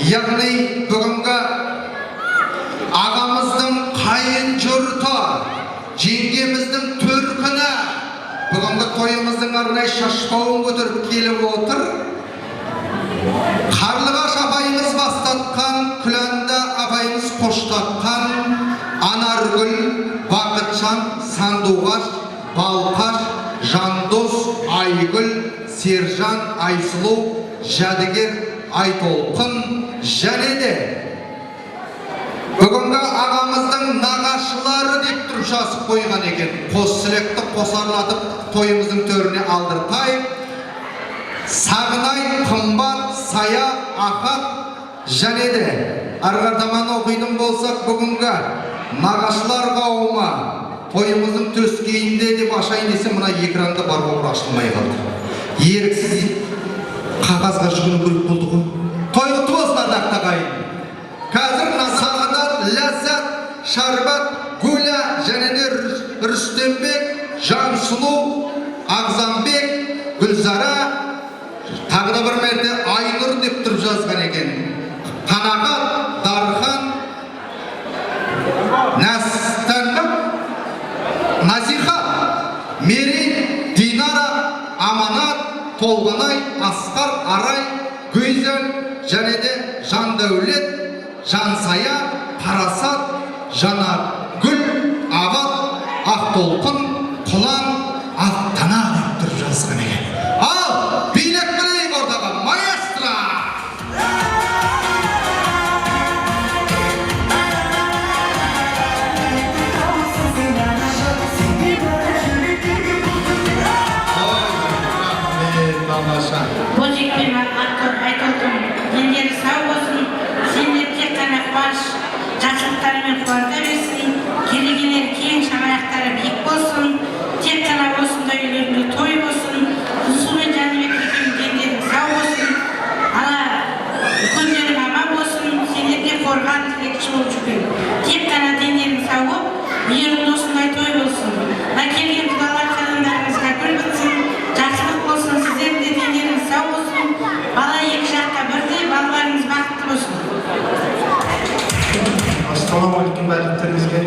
яғни бүгінгі ағамыздың қайын жұрты, жеңгеміздің төркіні бүгінгі тойымыздың арнайы шашбауын көтеріп келіп отыр. Қарлығаш апайымыз бастатқан, Күләнді апайымыз қоштатқан Анаргүл, Бақытжан, Сандуғаш, Балқаш, Жандос, Айгүл, Сержан, Айсұлу, Жәдігер, Айтолқын және де бүгінгі ағамыздың нағашылары деп тұрып жазып қойған екен. Қос сілекті қосарлатып тойымыздың төріне алдыртайық. Сағынай, Қымбат, Сая, Ахат және де арғардаман оқитын болсақ бүгінгі нағашылар қауымы тойымыздың төскейінде деп ашайын десе мына экранда бар болып ашылмай қалды. Еріксіз қағазға жүгіну керек болды ғой. Той құтты болсын ардақты ағайын. Қазір мына Сағадат, Ләззат, Шарбат, Гүля және де Рүстембек, Жансұлу, Ағзамбек, Гүлзара, тағы да бір мәрте Айнұр деп тұрып жазған екен. Қанағат, Дархан, Нәстәнім, Назиха, Мери, Динара, Аманат, Толғанай, Асқар, Арай, Гүйзел және де Жандәулет, Жансая, Парасат, Жанаргүл, Абат, Ақтолқын, Құлан, Ақтана деп тұрып жазған екен. Ал, билек білейік ордаға, маэстро! Божекпен айтылдым, дендері сау болсын, сендер тек қана қуаныш, жақсылықтарымен қуарда берсін, келгендер кең шаңырақтары биік болсын, тек қана осындай үйлерінде той болсын, Құлсу мен Жәнібек екеуің дендерің сау болсын, ана үлкендерің аман болсын, сендерге қорған тілекші болып жүрген. Тек қана дендерің сау болып, үйлеріңде осындай той болсын. Мына келген құдалар қадамдарыңызға гүл бітсін, жақсылық болсын, сіздердің де дендеріңіз сау болсын, бала екі жаққа бірдей, балаларыңыз бақытты болсын. Ассалаумағалейкум барлықтарыңызға.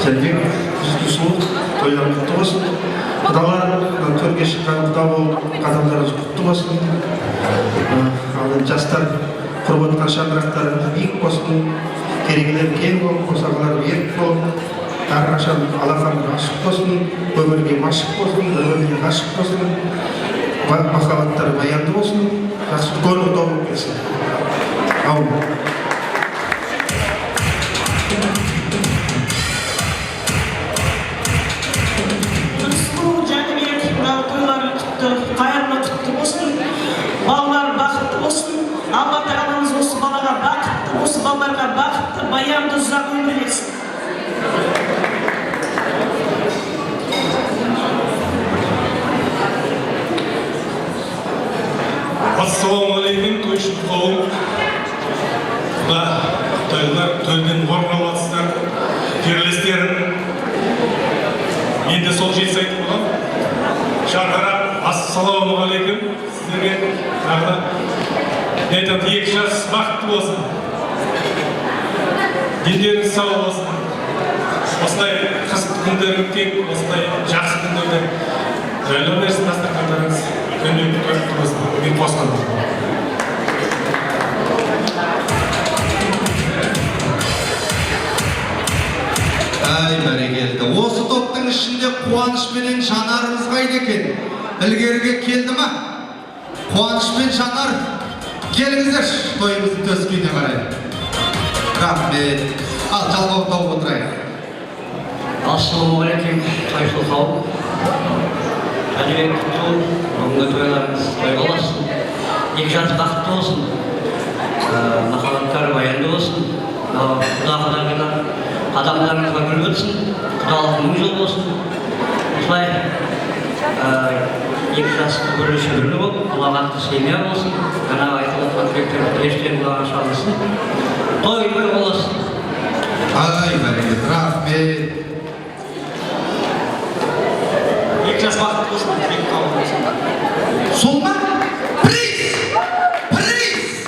Жәнібек, жүздесу, тойларың құтты болсын. Құдалар, төрге шыққан құда болып, қадамдарыңыз құтты болсын. Жастар құрып отқан шаңырақтары биік болсын, керегелер кең болып, қосағылар берік болып, әрқашан алақанға ашық болсын, өмірге машық болсын, өмірге ғашық болсын, махаббаттар баянды болсын, жақсы көңіл толып келсін. Аумин. Қайырлы құтты болсын, балалар бақытты болсын, Алла тағаламыз осы балаға бақытты, осы балаларға бақытты, баянды ұзақ өмір берсін. Ассалаумағалейкум, тойшы қауым. Тойдан орналасыздар, жерлестерім. Мен де сол жес айтып болам. Шарқара, ассалаумағалейкум. Сіздерге тағы да екі жас бақытты болсын. Дендеріңіз сау болсын. Осылай қысқы күндер өткен, осылай жақсы күндерде жайлау берсін дастархандарыңыз. Көңіл көрікті болсын. Мен қосқан. Ай, бәрекелді. Осы топтың ішінде Қуаныш пенен Жанарымыз қайда екен? Ілгеріге келді ма? Қуаныш пен Жанар, келіңіздер тойымыздың төскейіне қарай. Рахмет. Ал, жалғау тауып отырайық. Ассалаумағалейкум, тойшыл қауым. Жәнібек құтты, бүгінгі тойларыңыз тойға болсын. Екі жас бақытты болсын. Махаббаттар баянды болсын. Құда-құдағыда адамдарыңызға гүл бітсін. Құдалық мың жыл болсын. Осылай екі жасты бір сүгірлі болып, ұлағатты семья болсын. Ғана айтылған тілектер періштен құлаған шалысын. Той болсын. Ай, бәрекелді. Рахмет. Екі жас бақытты болсын, екі қауым болсын. Сол ма? Приз! Приз!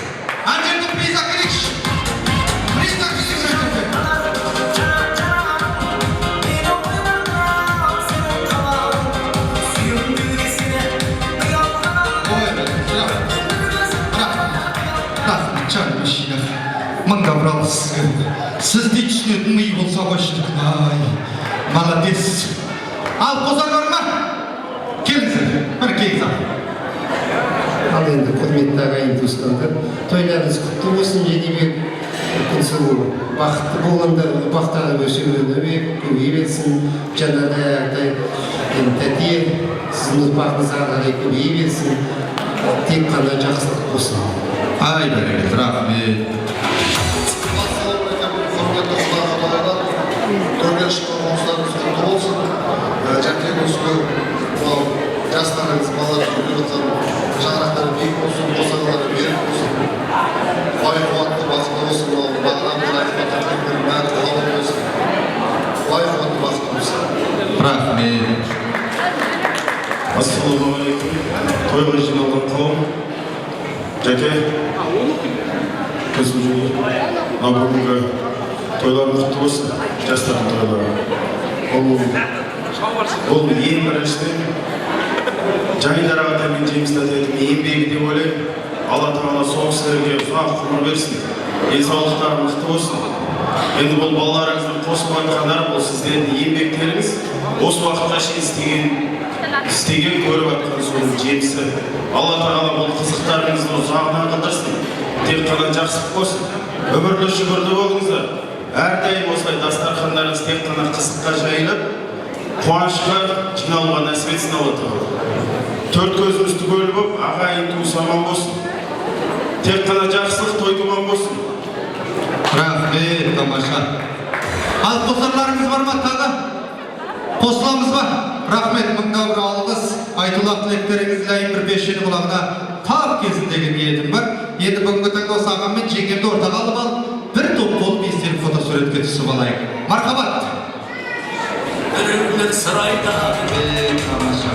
Мыңға бұралыс. Сізді түсінетін мый болса қойшылық. Ай, молодец. Ал қозар бар ма? Келіңіздер, бір келіңіздер. Ал енді құрметті ағайын туыстардар, тойларыңыз құтты болсын, Женебек. Күн сұлу, бақытты болғандар, ұрпақтары өсіп-өне көбейе берсін. Жаңағыдай тәте, сіздің ұрпағыңызға қарай көбейе берсін. Тек қана жақсылық болсын. Ай, бәрекелді, рахмет. Төрге шыққан қоныстарыңыз құтты болсын. Жәке осы жастарыңыз, балалар жүріп жатқан шаңырақтары биік болсын, босағалары берік болсын. Бай қуатты басқа болсын, бағанамыз айтып бәрі қолы болсын. Бай қуатты басқа болсын. Рахмет. Ассалаумағалейкум. Тойға жиналған қауым. Жәке, көзім жүгей. Бүгінгі тойларың құтты болсын, жастардың тойлары. Бұл ең біріншіден Жайдар ағатай мен Жеміс тәтемнің еңбегі деп ойлаймын. Алла тағала сол кісілерге ұзақ ғұмыр берсін, денсаулықтары мықты болсын. Енді бұл балаларыңыздың қосылған қадары, бұл сіздердің еңбектеріңіз осы уақытқа шейін істеген көріп жатқан соның жемісі. Алла тағала бұл қызықтарыңызды ұзағынан қылдырсын, тек қана жақсылық болсын. Өмірлі шүкірлі болыңыздар. Әрдайым осылай дастархандарыңыз тек қана қызыққа жайылып, қуанышқа жиналуға нәсіп етсін Алла тағала. Төрт көзіміз түгел болып, ағайын туыс аман болсын. Тек қана жақсылық той туған болсын. Рахмет, тамаша. Ал қосарларыңыз бар ма тағы? Қосыламыз ба? Рахмет, мыңға бір алғыс. Айтулақ тілектеріңіз лайым бір бешені құлағына тап кезін деген ниетім бар. Енді бүгінгі таңда осы ағаммен жеңгемді ортаға алып алып, бір топ болып естелік фотосуретке түсіп алайық. Мархабат. Біреулер сырайда. Тамаша.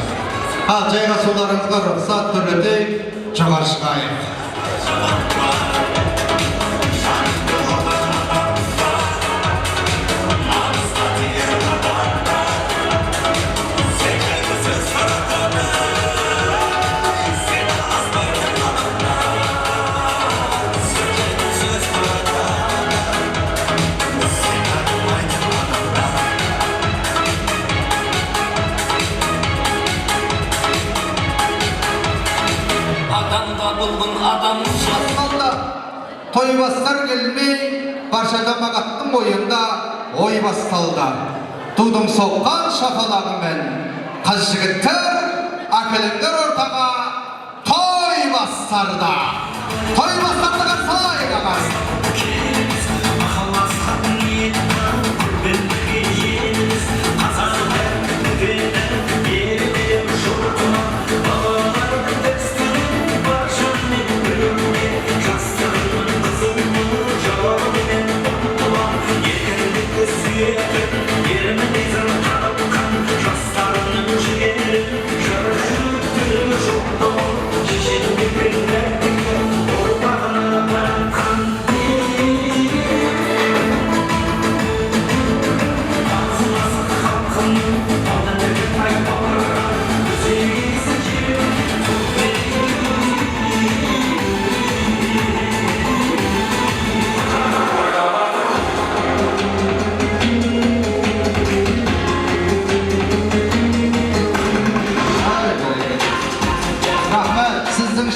Ал жайғасуларыңызға рұқсат түрletейік, жоғары шығайық. Тойбастар келмей, барша жамағаттың бойында ой басталды. Тудың соққан шапалағымен қыз жігіттер әкеліңдер ортаға той бастарды. Той бастарды қарсылайық ағай.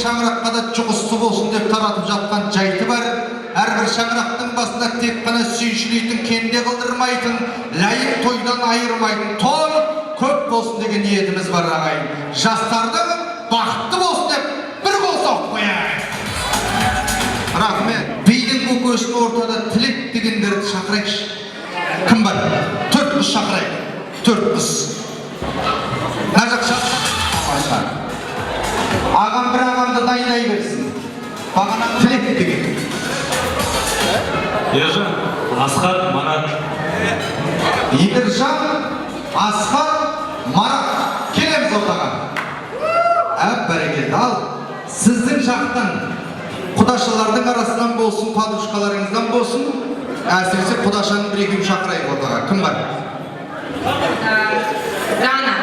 Шаңыраққа да жұғысты болсын деп таратып жатқан жайты бар. Әрбір шаңырақтың басында тек қана сүйіншілейтін, кенде қылдырмайтын, лайық тойдан айырмайтын той көп болсын деген ниетіміз бар ағайын. Жастардың бақытты болсын деп бір қол соғып қояйық. Рахмет. Бидің көкесін ортада тілек дегендерді шақырайықшы. Кім бар? 4 қыз шақырайық. 4 қыз. Нәжік шақырайық. Ағам бір ағамды дайындай берсін. Бағана тілек деген. Ержан, Асқар, Марат. Ержан, Асқар, Марат. Келеміз ортаға. Бәрекелді. Ал, сіздің жақтан құдашылардың арасынан болсын, падушкаларыңыздан болсын, әсіресе құдашаның бір екеуін шақырайық ортаға. Кім бар? Дана.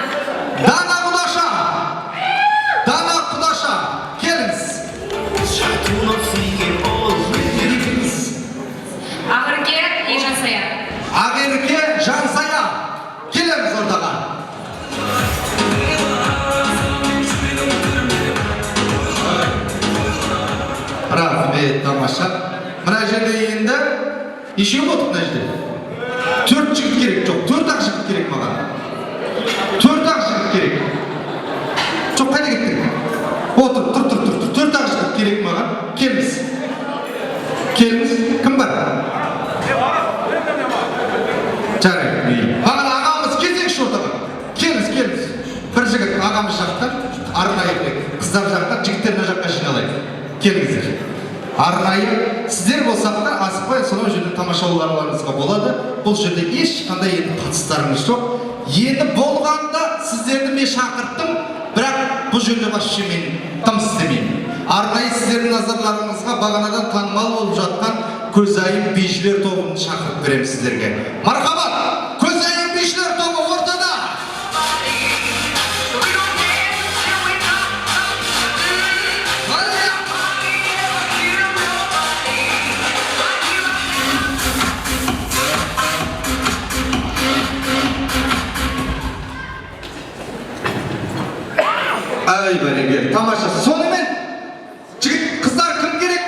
Дана құдаша! Дана құдаша! Келіңіз! тамаша. Мына жерде енді неше болдық мына жерде? 4 жігіт керек, жоқ, 4-ақ жігіт керек маған. 4-ақ жігіт керек. Жоқ, қайда кеттің? Отыр, тұр. 4-ақ жігіт керек маған. Келіңіз. Кім бар? Жарайды. Маған ағамыз кезекші ортаға. Келіңіз. Бір жігіт ағамыз жақтан, арнайы қыздар жақтан, жігіттер мына жаққа жиналайық. Келіңіздер. Арнайы сіздер болсақтар асықпай сонау жерде тамашалауларыңызға болады. Бұл жерде ешқандай енді қатыстарыңыз жоқ. Енді болғанда сіздерді мен шақырттым, бірақ бұл жерде басшы мен тым істемеймін. Арнайы сіздердің назарларыңызға бағанадан танымал болып жатқан Көзайым бишілер тобын шақырып беремін сіздерге. Мархабат! Көзайым бишілер тобы ортада! Ай, бәрекелді, тамаша. Сонымен жігіт, қыздар кім керек?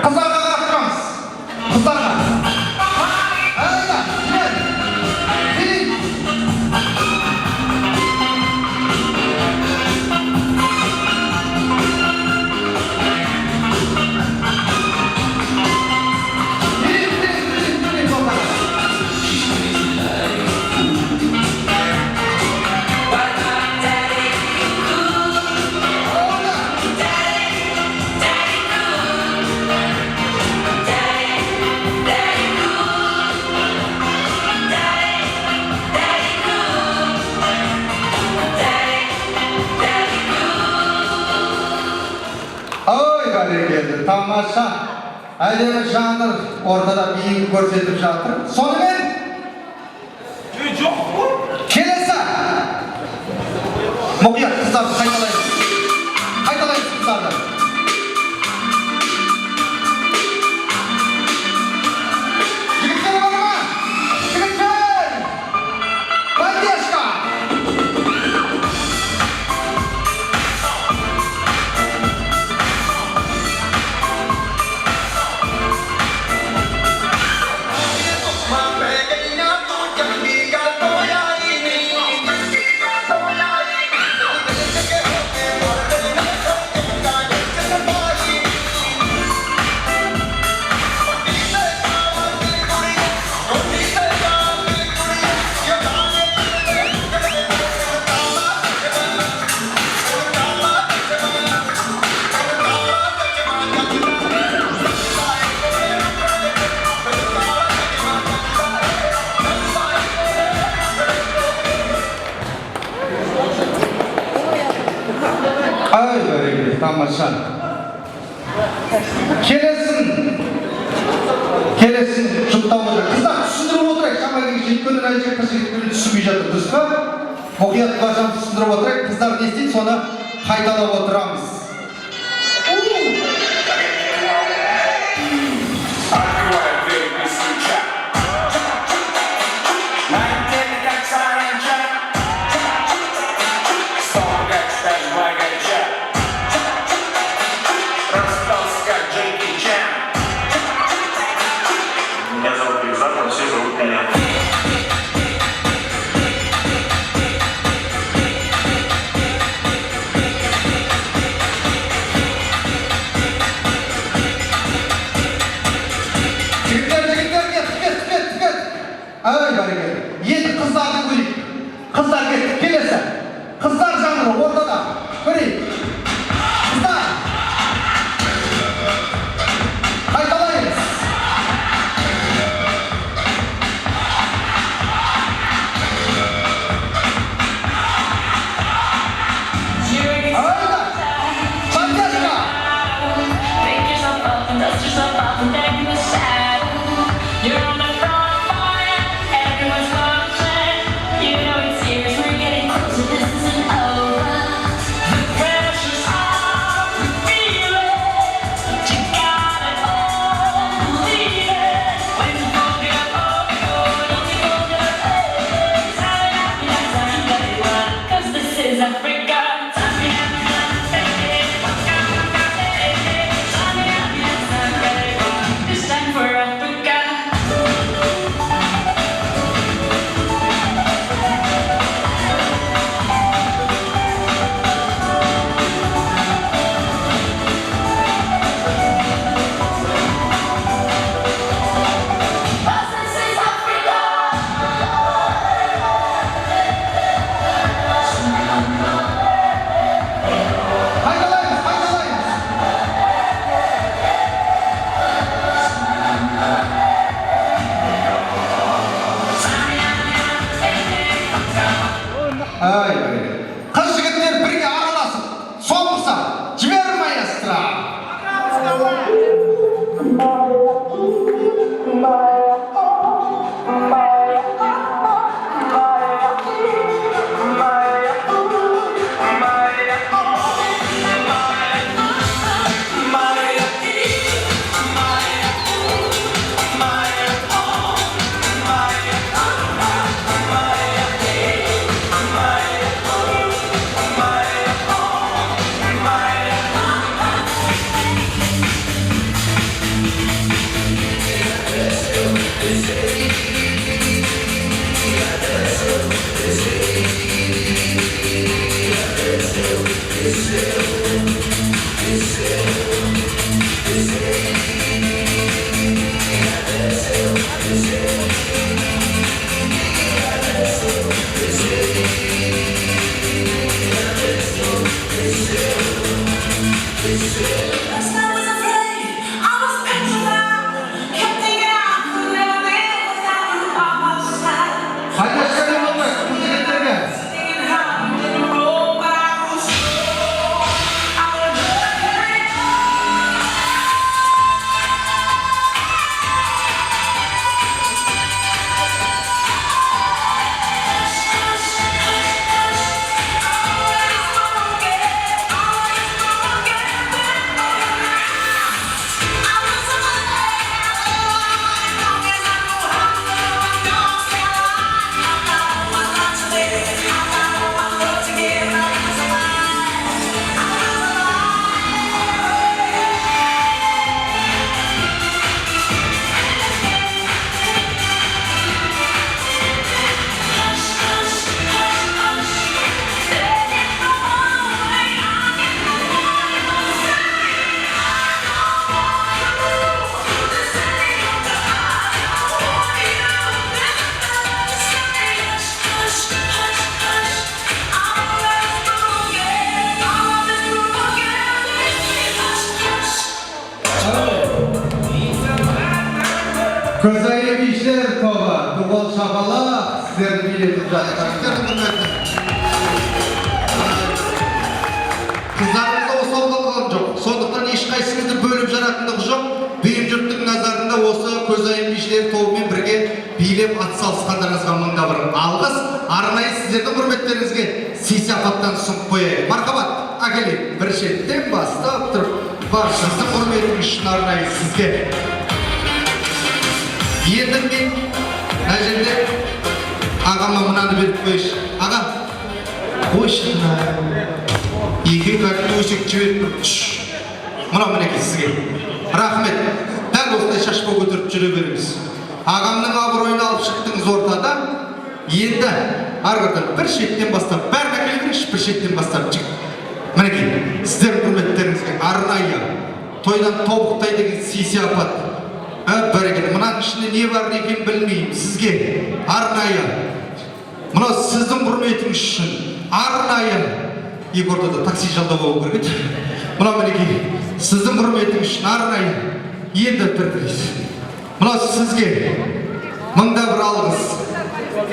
Қыздарға қарап тұрамыз. Қыздарға. Айда, кел. Тамаша, әдемі жанр ортада биін көрсетіп жатыр. Сонымен келесі мұқият қыздарды қайталаймыз қыздарды. Жігіттер бар ма? Жігіттер! Поддержка! Тамаша. Келесін жұптап отыр. Қыздар түсіндіріп отырайық. Шама келгенше өйткені әлі қыз жігіттер түсінбей жатыр, дұрыс па? Мұқият бажам түсіндіріп отырайық. Қыздар не істейді, соны қайталап отырамыз. Көзайып işler toba, Tuğol Şapala sizlerді билетіп жатыр. Қыздарымызда осал қалған жоқ. Сондықтан ешқайсыңызды бөліп жаратындығы жоқ. Бейім жұрттың назарында осы көзайып işler тобымен бірге билеп атсалысқандарыңызға мыңда бір алғыс. Арнайы сіздердің құрметтеріңізге сый-сияпаттан ұсынып қояйық. Мархабат, әкелейік. Бір шеттен бастап тұрып, баршаңыздың құрметің үшін арнайы сізге. Енді мен мына жерде ағама мынаны беріп қойшы. Аға, қойшы мына екі картты өсек жіберіп түш. Мынау мінекей сізге. Рахмет. Дәл осылай шашпа көтеріп жүре беріңіз. Ағамның абыройын алып шықтыңыз ортада. Енді арғырдан бір шеттен бастап, бәрін әкеліңізші, бір шеттен бастап жік. Мінекей, сіздер құрметтеріңізге арнайы тойдан тобықтай деген сый-сияпат. Бәрекелді, мұнаның ішінде не бар екен білмеймін. Сізге арнайы, мынау сіздің құрметіңіз үшін арнайы, екі ортада такси жалдау болу керек еді. Мынау мінекей, сіздің құрметіңіз үшін арнайы енді приз. Мынау сізге мыңда бір алғыс,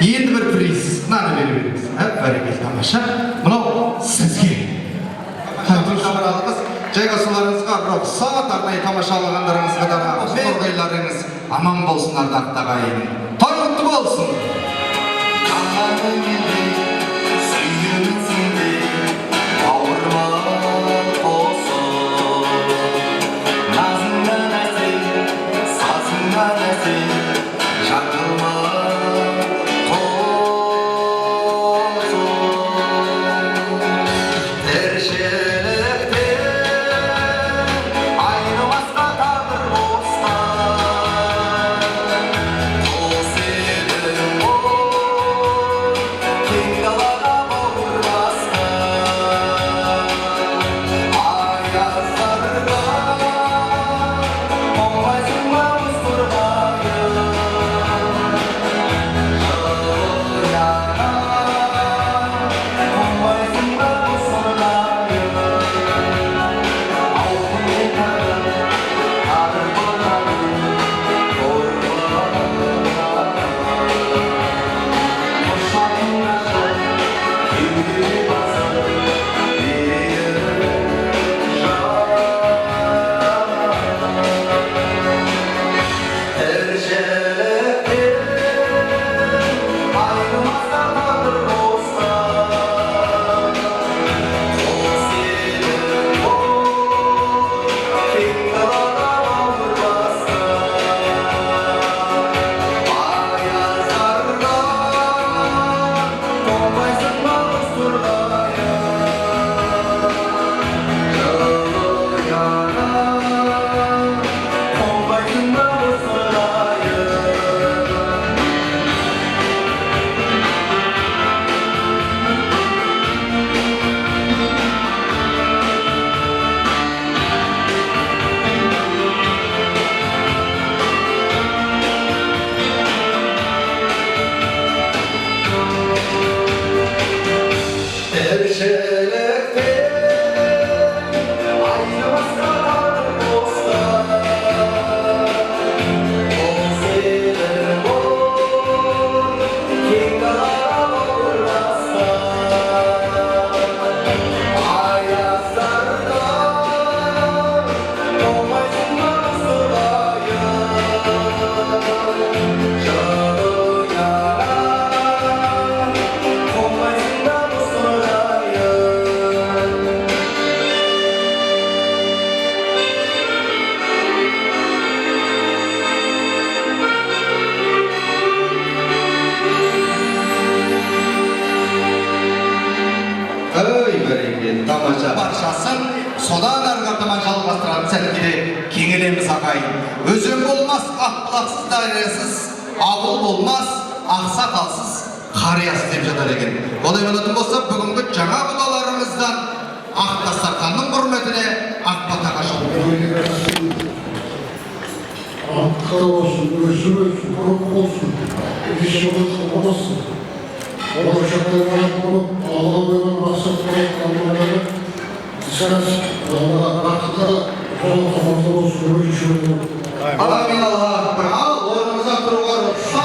енді бір приз. Мынаны бере беріңіз. Бәрекелді, тамаша. Мынау сізге. Жайғасуларыңызға рұқсат, арнайы тамашалағандарыңызға да қорғайларыңыз аман болсын, ардақты ағайын. Той құтты болсын. Thank сәлкеде кеңелеміз ағайын. Өзен болмас ақбұлақсыз дариясыз, ауыл болмас ақсақалсыз қариясыз деп жатар екен. Олай болатын болса, бүгінгі жаңа құдаларымыздан ақ дастарханның құрметіне ақ батаға шығып. Aqqa olsun, özü olsun, kurup olsun, işi olsun. Olacakları olup, Allah'ın maksatları, Allah'ın istemez, Allah'a bıraktıkları, Allah'a tamamda olsun, öyle işi olsun. Amin Allah'a akbar. Al, orumuza kurular olsun.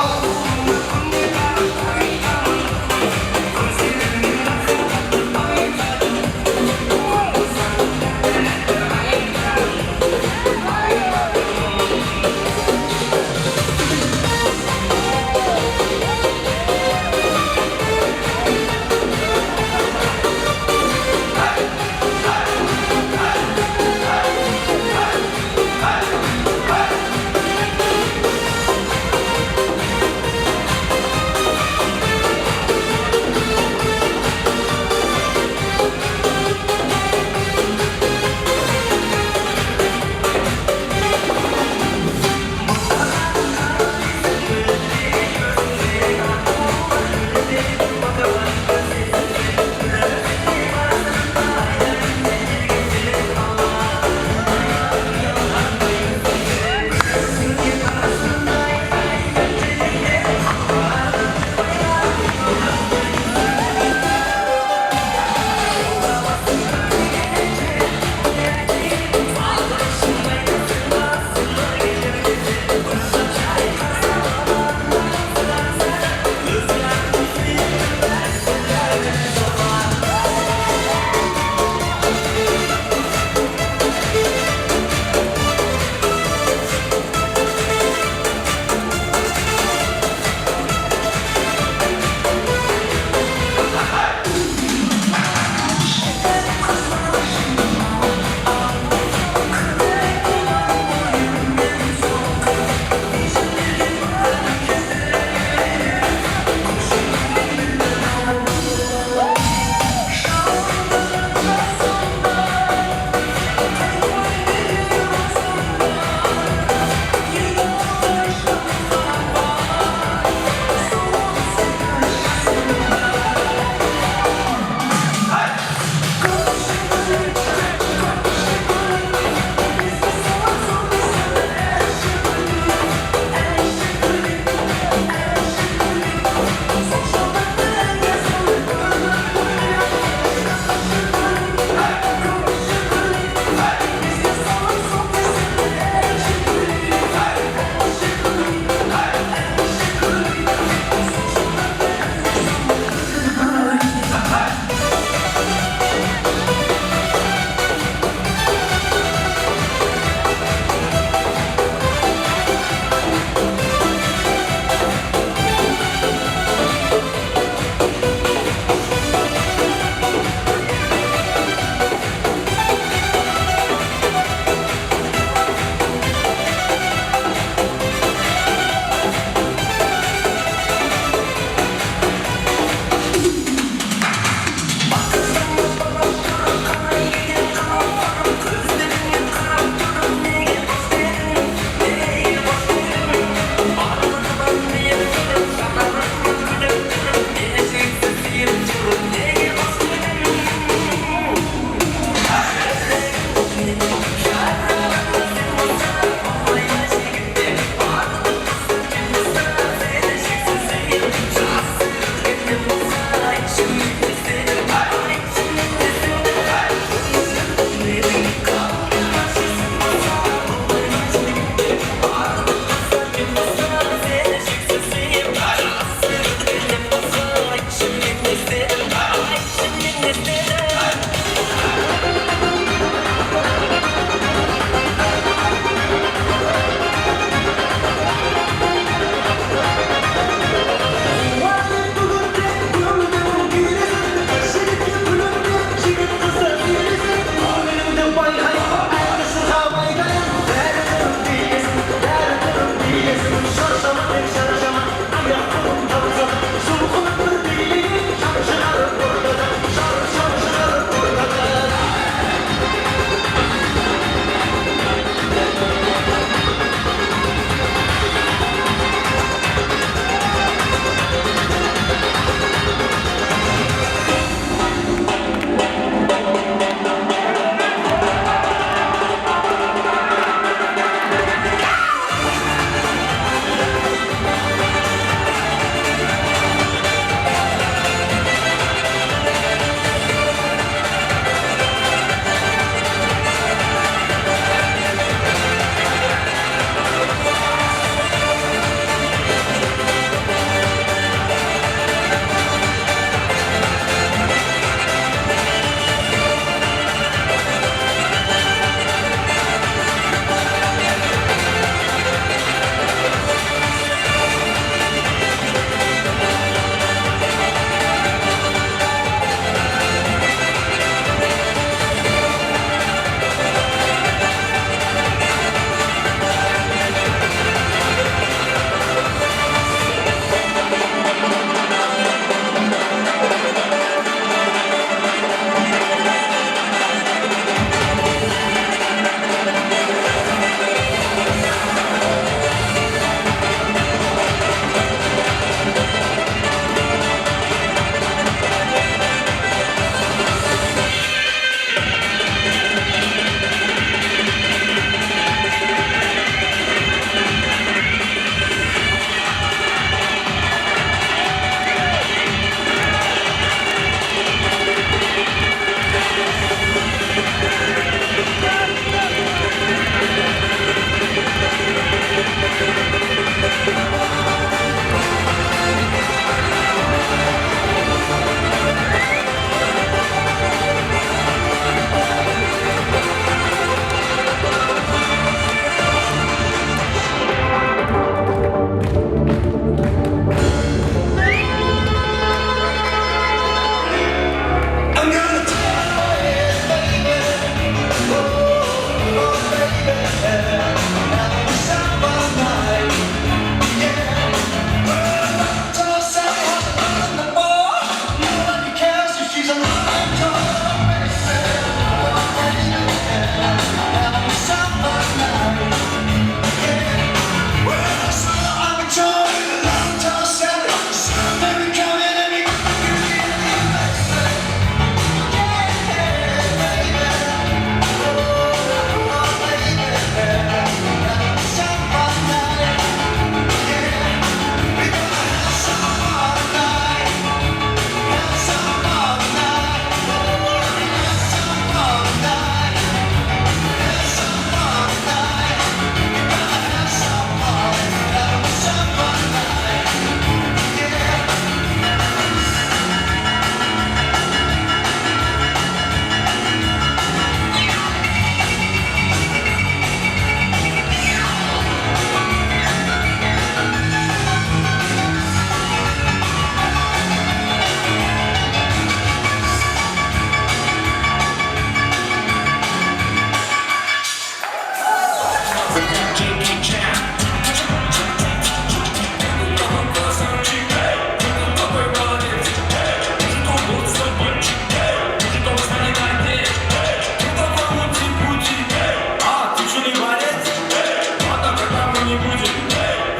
не будет.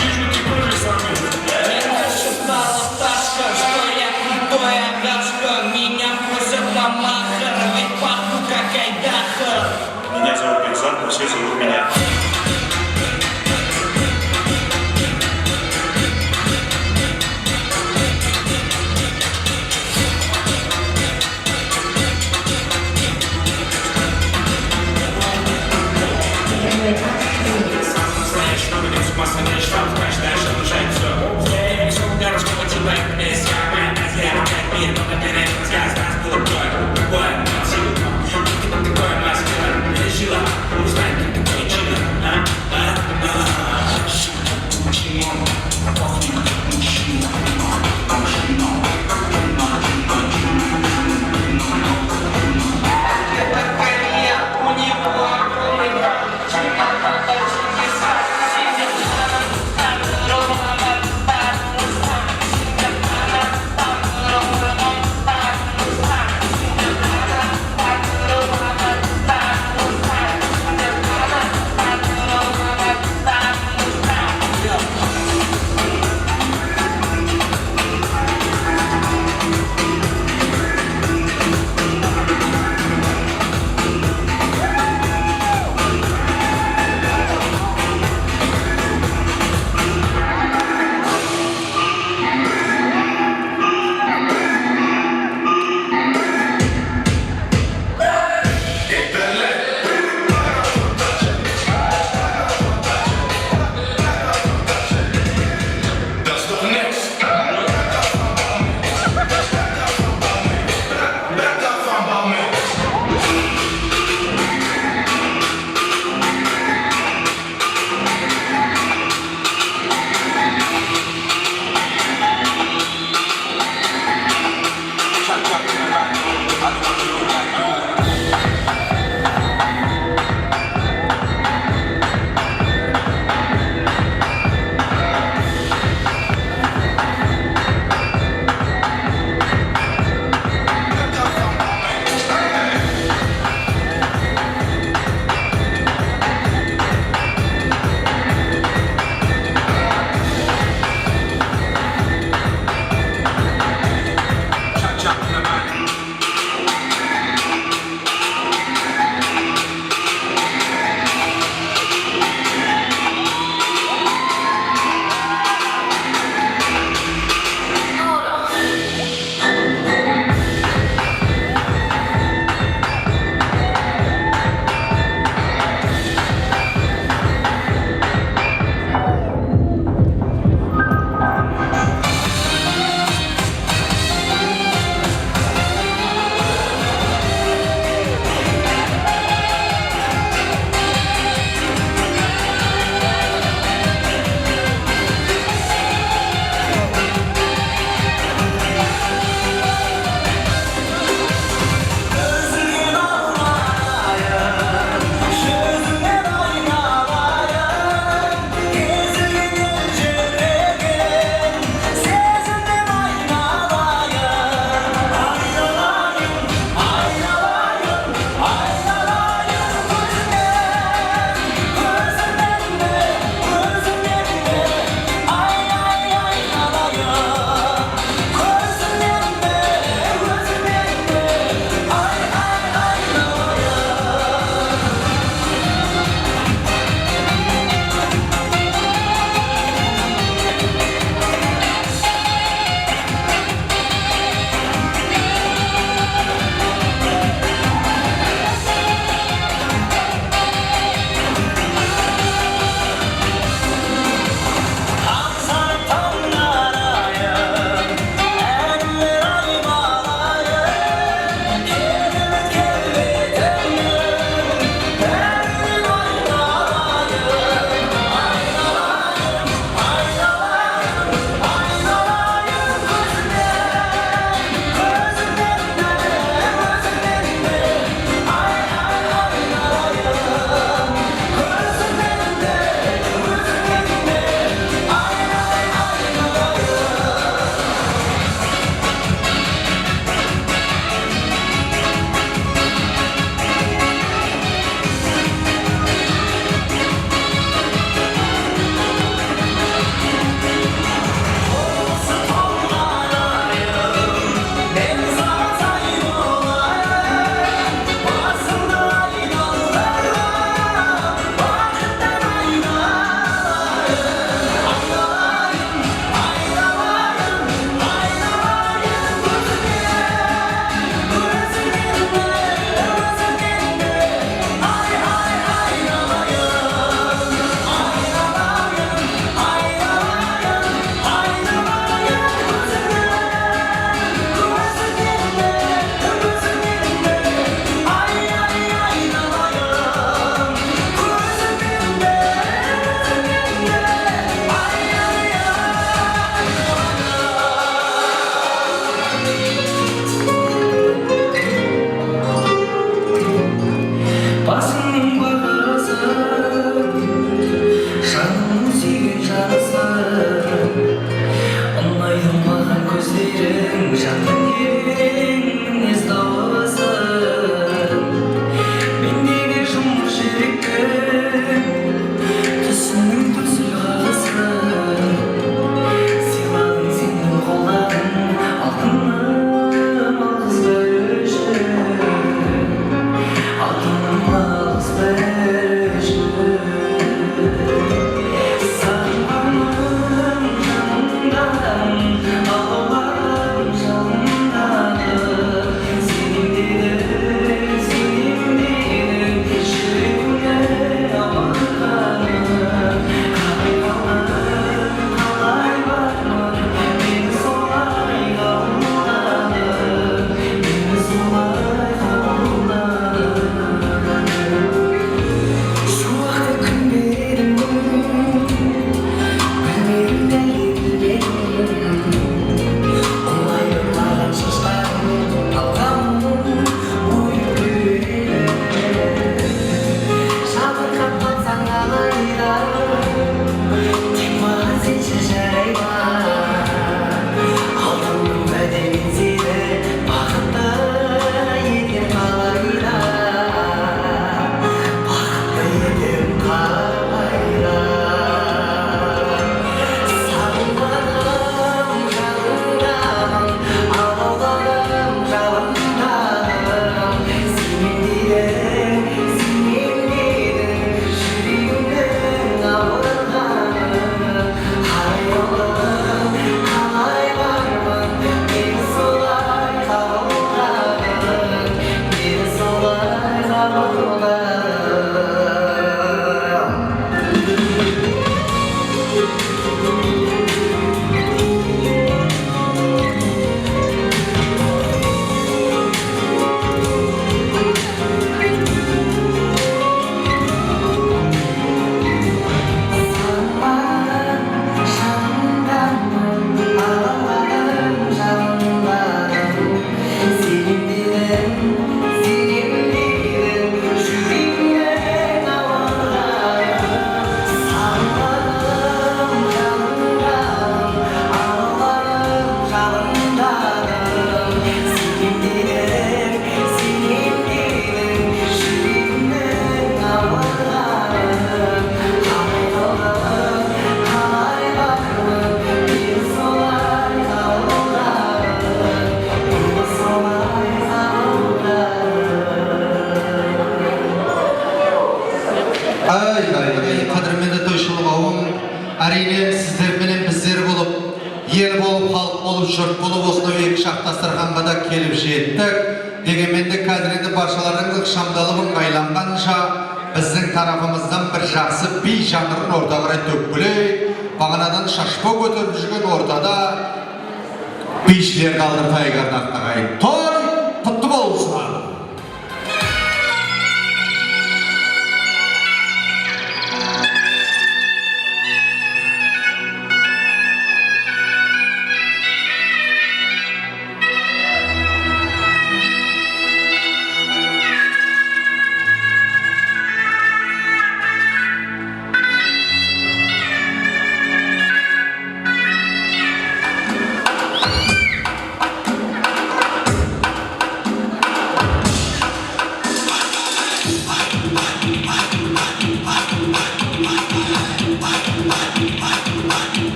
Вижу, ты тоже самый. Это шептала Пташка, что я крутой агашка. Меня просят на махер, ведь пахну как айдаха. Меня зовут Бекзат, но все зовут меня. Знаешь, что будет с массой? Qadırmende toyşulğawım, әрине sizler bilen bizler bolup, yer bolup, halk bolup, jurt bolup, osno iki şaq dasturxanга da kelip jetdik. Degemende kadrede barşalaryň ykşamdalygyn gaýlangança, bizning tarafımızdan bir jakşy bi janryn ortaga dökülek, baganadan şaşpa götürüp жүрген ortada bişler kaldır taýgarnakdagay. Toy kutlu bolsun.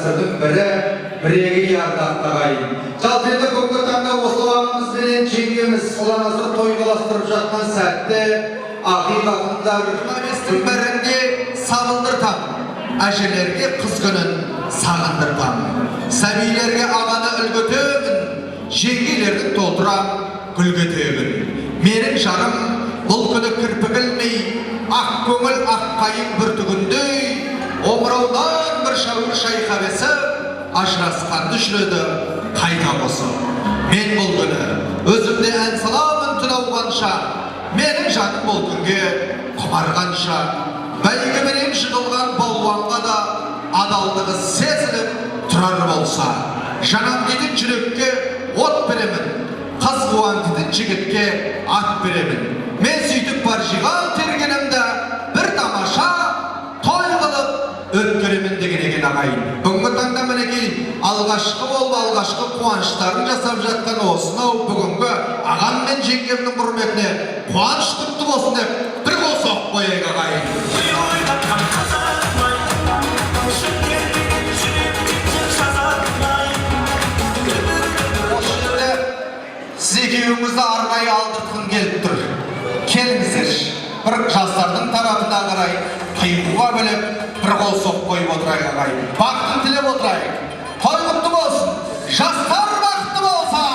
дәстүрдің бірегі ардақтағайын. Жалпы енді бүгінгі таңда осы уақытымыз бен жеңгеміз ұланазыр тойғаластырып жатқан сәтте ақиқатында 25-тің бірінде сабылдыртам, әжелерге қыз күнін сағындыртам, сәбилерге ағаны үлгітемін, жеңгелердің толтырам күлгітемін. Менің жарым бұл күні кірпігілмей, ақ көңіл ақ қайың бір түгіндей, омыраудан бір шәуір шайқабесі, ажырасқанды жүреді қайта қосып. Мен бұл күні өзімде ән саламын түн ауғанша, менің жаным бұл күнге құмарғанша, бәйгеменен жығылған балуанға да адалдығы сезіліп тұрар болса, жанам дейтін жүрекке от беремін, қыз қуан дейтін жігітке ат беремін. Мен сөйтіп бар жиған тергенімді бір тамаша той қылып өткеремін деген екен ағайын. Бүгінгі таңда мінекей алғашқы болып алғашқы қуаныштарын жасап жатқан осынау бүгінгі ағам мен жеңгемнің құрметіне қуаныш құтты болсын деп бір қол соғып қояйық ағайын. Сіз екеуіңізді арнайы алдыртқым келіп тұр. Келіңіздерші, бір жастардың тарапына қарай қиюға бөліп бір қол соғып қойып отырайық ағайын. Бақытын тілеп отырайық. Той құтты болсын, жастар бақытты болсын.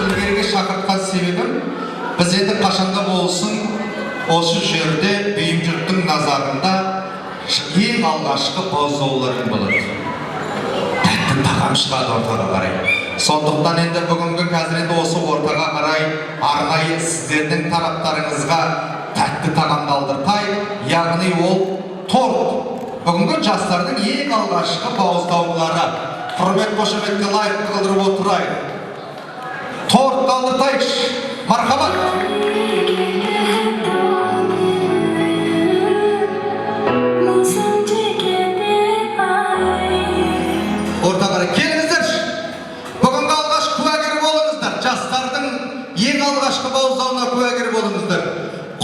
Ілгеріге шақыртқан себебім, біз енді қашанда болсын осы жерде бейім жұрттың назарында ең алғашқы бауыздауларың болады. Тәтті тағам шығады ортаға қарай. Сондықтан енді бүгінгі қазір енді осы ортаға қарай арнайы сіздердің тараптарыңызға тәтті тағамды алдыртай, яғни ол торт. Бүгінгі жастардың ең алғашқы бауыздаулары. Құрмет қошеметке лайықты қылдырып отырайық. Торт алдыртайықшы. Мархабат. Ортаға келіңіздерші. Бүгінгі алғашқы куәгер болыңыздар. Жастардың ең алғашқы бауыздауына куәгер болыңыздар.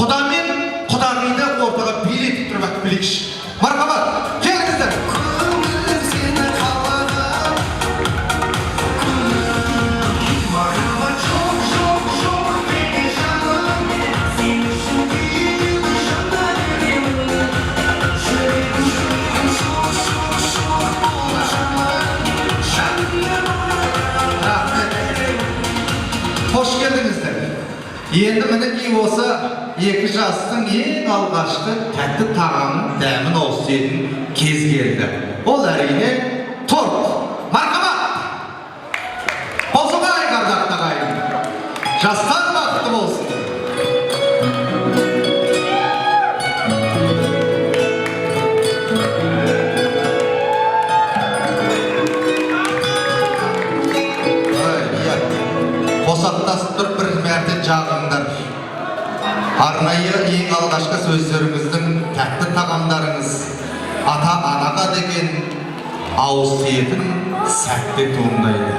Құда мен құдағиды ортаға билетіп тұрмақ білейікші. Мархабат, келіңіздер. Hoş geldinizler. Енді мінекей осы екі жастың ең алғашқы тәтті тағамын дәмін ауысатын кез келді. Ол әрине торт. Мархабат! Болсыға айғардақты ағайын. Жастар бақытты болсын. Қосақтасып тұрып бір мәрте жағыңдар. Арнайы ең алғашқы сөздеріңіздің тәтті тағамдарыңыз ата-анаға деген ауыз тиетін сәтте туындайды.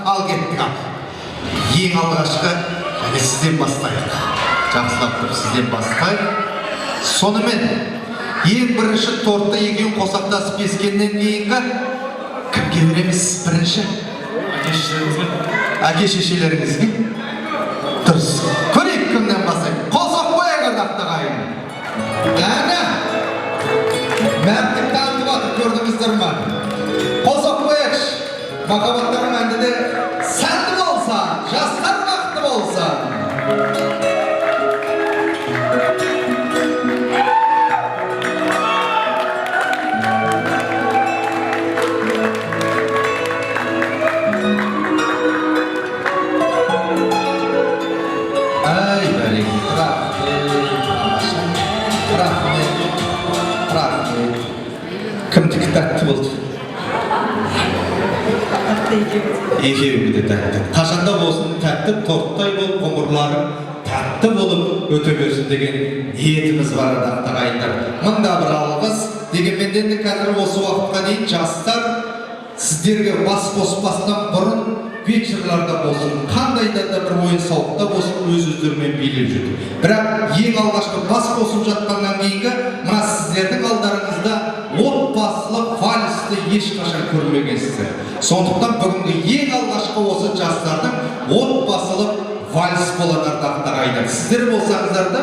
Al kettik abi. Ең алғашқы сізден бастайық. Жақсылап тұрып сізден бастайық. Сонымен ең бірінші тортты екеуін қосақтасып кескеннен кейінгі кімге береміз бірінші? Әке шешелеріңізге. Дұрыс. Көрейік кімнен бастайық. Қосақ қояйық ардақты ағайын. Әне. Мәрттік танытып жатыр, көрдіңіздер ме? Қосақ Makabatların әнді де сәнді болсан, жастар бақытты болсан. Ай, бәрек, рахмет. Кімдікі тәтті болды? Екеуі де тәтті. Қашанда болсын тәтті торттай болып, ғұмырлары тәтті болып өте берсін деген ниетіміз бар ағайындар. Мында бір алғыс. Дегенмен де қазір осы уақытқа дейін жастар сіздерге бас қоспастан бұрын вечерларда болсын, қандайда да бір ойын сауықта болсын, өз-өздерімен билеп жүрді. Бірақ ең алғашқы бас қосып жатқаннан кейінгі мына сіздердің алдарыңызда отбасылық вальсті ешқашан көрмегенсіздер. Сондықтан бүгінгі ең алғашқы осы жастардың отбасылық вальс болады ағайындар. Сіздер болсаңыздар да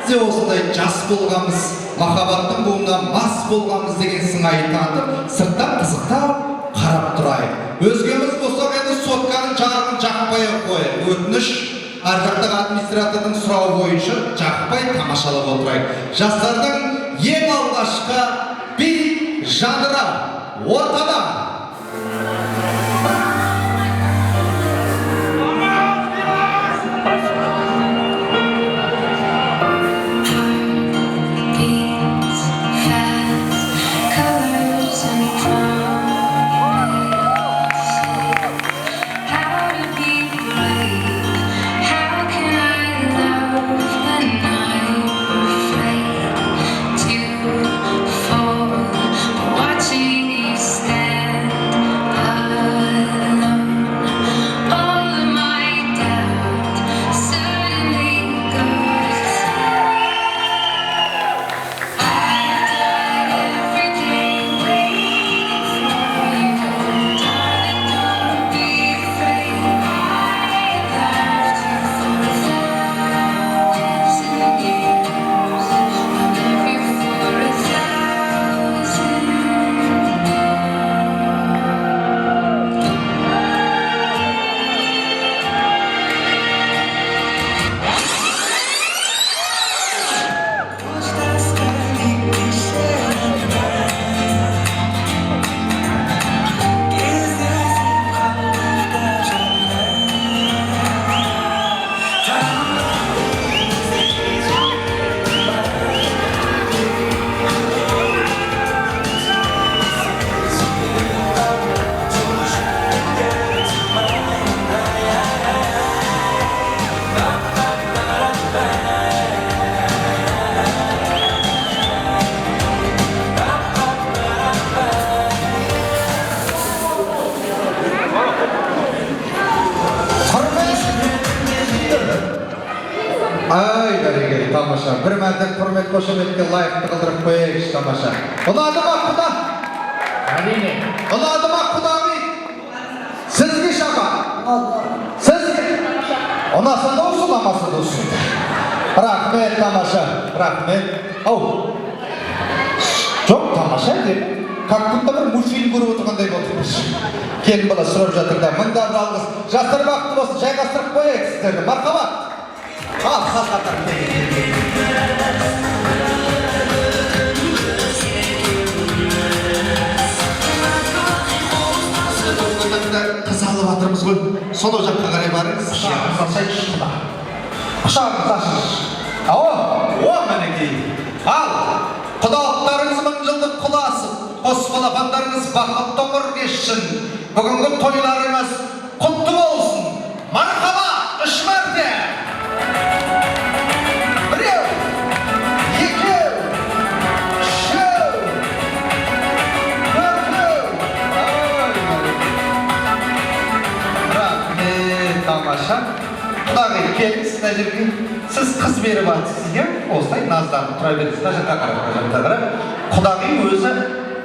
бізде осындай жас болғанбыз, махаббаттың буынан мас болғанбыз деген сыңайы танытып, сырттан қызықтап қарап тұрайық. Өзгеміз болсақ енді сотканың жарығын жақпай қойып, өтініш ар жақтағы администратордың сұрауы бойынша жақпай тамашалап отырайық. Жастардың ең алғашқы би жанры ортада. Ай, бәрекелді, тамаша. Бір мәндік құрмет қошеметке лайықты қылдырып қойайықшы, тамаша. Ұнады ма құда? Әрине. Ұнады ма құдағи? Сізге шаба? Сізге? Ұнаса да ұсын, ұнамаса да ұсын. Рахмет, тамаша. Рахмет. Ау. Жоқ, тамаша деп. Как будто бір мультфильм көріп отырғандай болдыңыз. Келін бала сұрап жатыр да, мында бір алғыс. Жастар бақытты болсын, жайғастырып қойайық сіздерді. Мархабат. Al, kalk. Қыз алып атырмыз ғой. Сол жаққа қарай барыңыз. Құшағыңыз ашайықшы құда. Құшағыңыз ашыңыз. О, мінекей. Ал, құдалықтарыңыз мың жылдық құласып, қос балапандарыңыз бақытты ғұмыр кешсін. Бүгінгі тойларыңыз құтты болсын. Мархабат, 3 мәрте. Құдағи келіңіз, мына жерге сіз қыз беріп атсыз, осылай назданып тұра беріңіз, мына жаққа қарап. Құдағи өзі,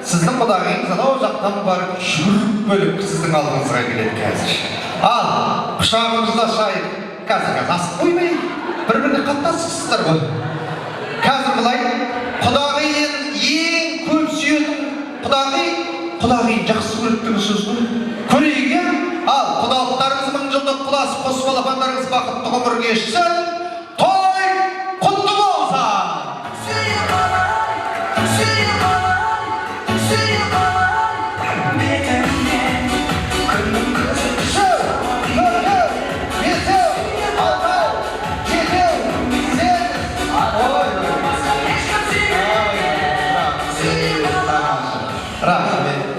сіздің құдағиыңыз анау жақтан барып жүріп бөліп сіздің алдыңызға келеді қазір. Ал, құшағымызды ашайық. Қазір асып қоймай, бір-біріне қаттасызсыздар ғой. Қазір былай, құдағиын ең көп сүйетін құдағи жақсы көріп тұрсыз ғой. Көрейік қос балапандарыңыз бақытты ғұмыр кешсін. Той құтты болса.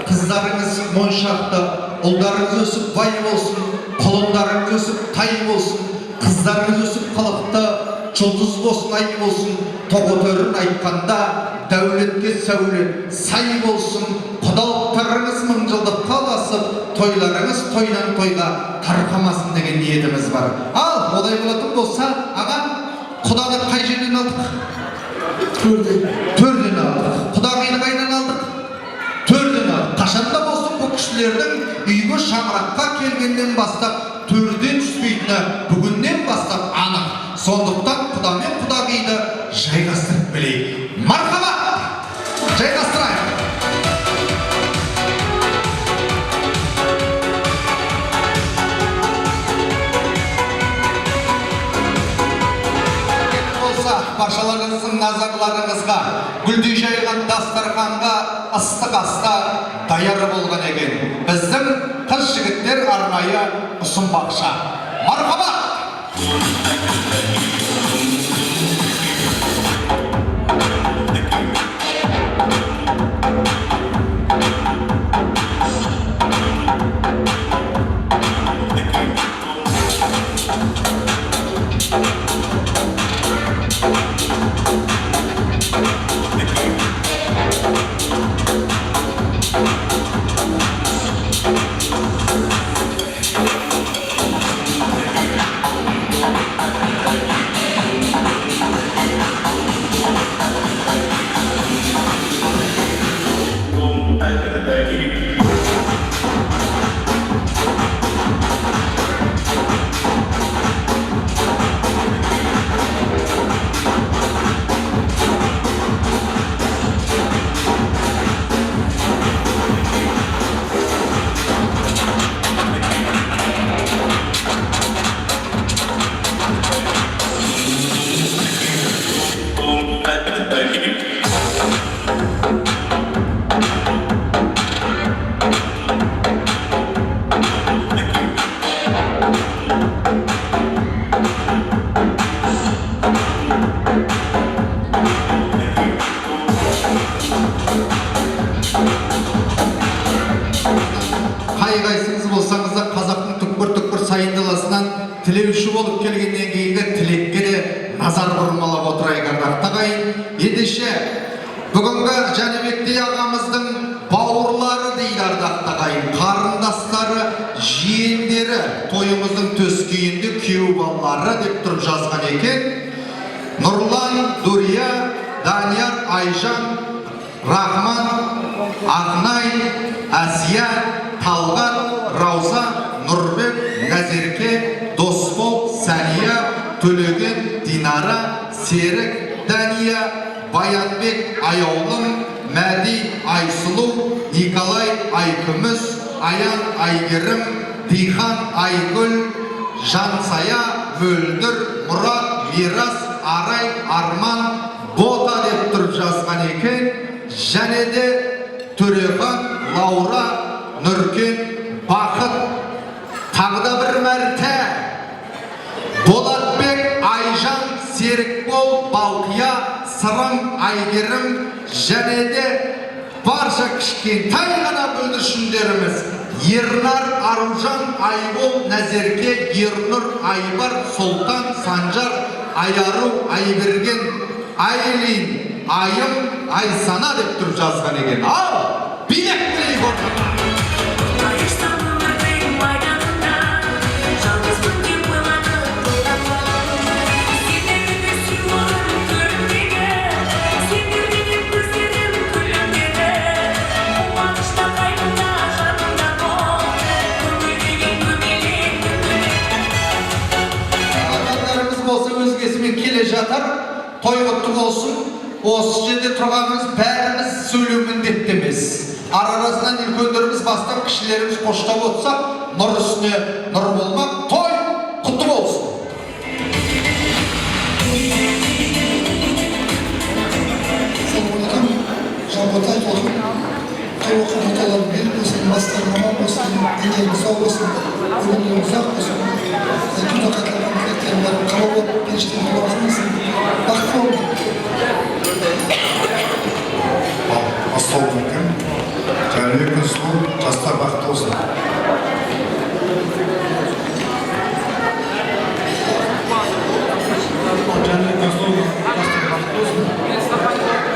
Қыздарыңыз моншақты, ұлдарыңыз өсіп бай болсын, құлындарыңыз өсіп тай болсын, қыздарыңыз өсіп қылықты, жұлдыз болсын, ай болсын, тоғытөрін айтқанда дәулетке сәулет сай болсын, құдалықтарыңыз мың жылдық қаласып, тойларыңыз тойдан тойға тарқамасын деген ниетіміз бар. Ал, олай болатын болса, аға, құданы қай жерден алдық? Төрден алдық. Құдағиды қайдан алдық? Төрден алдық. Қашанда болсын бұл кісілердің үйге шаңыраққа келгеннен бастап төрден түспейтіні бүгіннен бастап анық. Сондықтан құда мен құдағиды жайғастырып білейік. Мархабат! Жайғастырайық! Баршаларыңыздың назарларыңызға гүлдей жайған дастарханға ыстық аста даяр болған екен. Біздің қыз жігіттер арнайы ұсынбақша. Мархабат! Қай-қайсыңыз болсаңыз да қазақтың түкпір-түкпір сайындаласынан тілеуші болып келгеннен кейінгі тілекке де назар бұрмалап отырайық ардақты ағайын. Ендеше бүгінгі Жәнібектей ағамыздың бауырлары дейді ардақты ағайын, қарындастары, жиендері, тойымыздың төскейінде күйеу балалары деп тұрып жазған екен. Нұрлан, Дурия, Данияр, Айжан, Рахман, Ақнай, Әсия, Талғат, Рауза, Нұрбек, Назерке, Досбол, Сәния, Төлеген, Динара, Серік, Дания, Баянбек, Аяулым, Мәди, Айсұлу, Николай, Айкүміс, Аян, Айгерім, Дихан, Айгүл, Жансая, Мөлдір, Мұрат, Мирас, Арай, Арман, Бота деп тұрып жазған екен. Және де Төрехан, Лаура, Нұркен, Бақыт, тағда бір мәрте Болатбек, Айжан, Серікбол, Балқия, Сырым, Айгерім, және де барша кішкентай ғана бүлдіршіндеріміз Ернар, Аружан, Айбол, Назерке, Ернұр, Айбар, Сұлтан, Санжар, Аяру, Айберген, Айлин, Айым, Айсана деп тұрып жазған екен. Ал, билек білейік орнына. Келе жатыр, той құтты болсын. Осы жерде тұрғанымыз бәріміз сөйлеу міндетті емес. Арасынан үлкендеріміз бастап кішілеріміз қоштап отырсақ, нұр үстіне нұр болмақ. Той құтты болсын. Саламатым, Жабатай болсын. Қайуақы орталар беріп болсын, бастары аман болсын, денелі сау болсын, өмірі ұзақ болсын. Түнді қаталған тілектерін бәрін қабыл болып, періштенің боласыңызсын. Бақыт болсын. Бастауы мүмкін. Жәнібек пен сұлу жастар бақытты болсын. Жәнібек пен сұлу жастар бақытты болсын.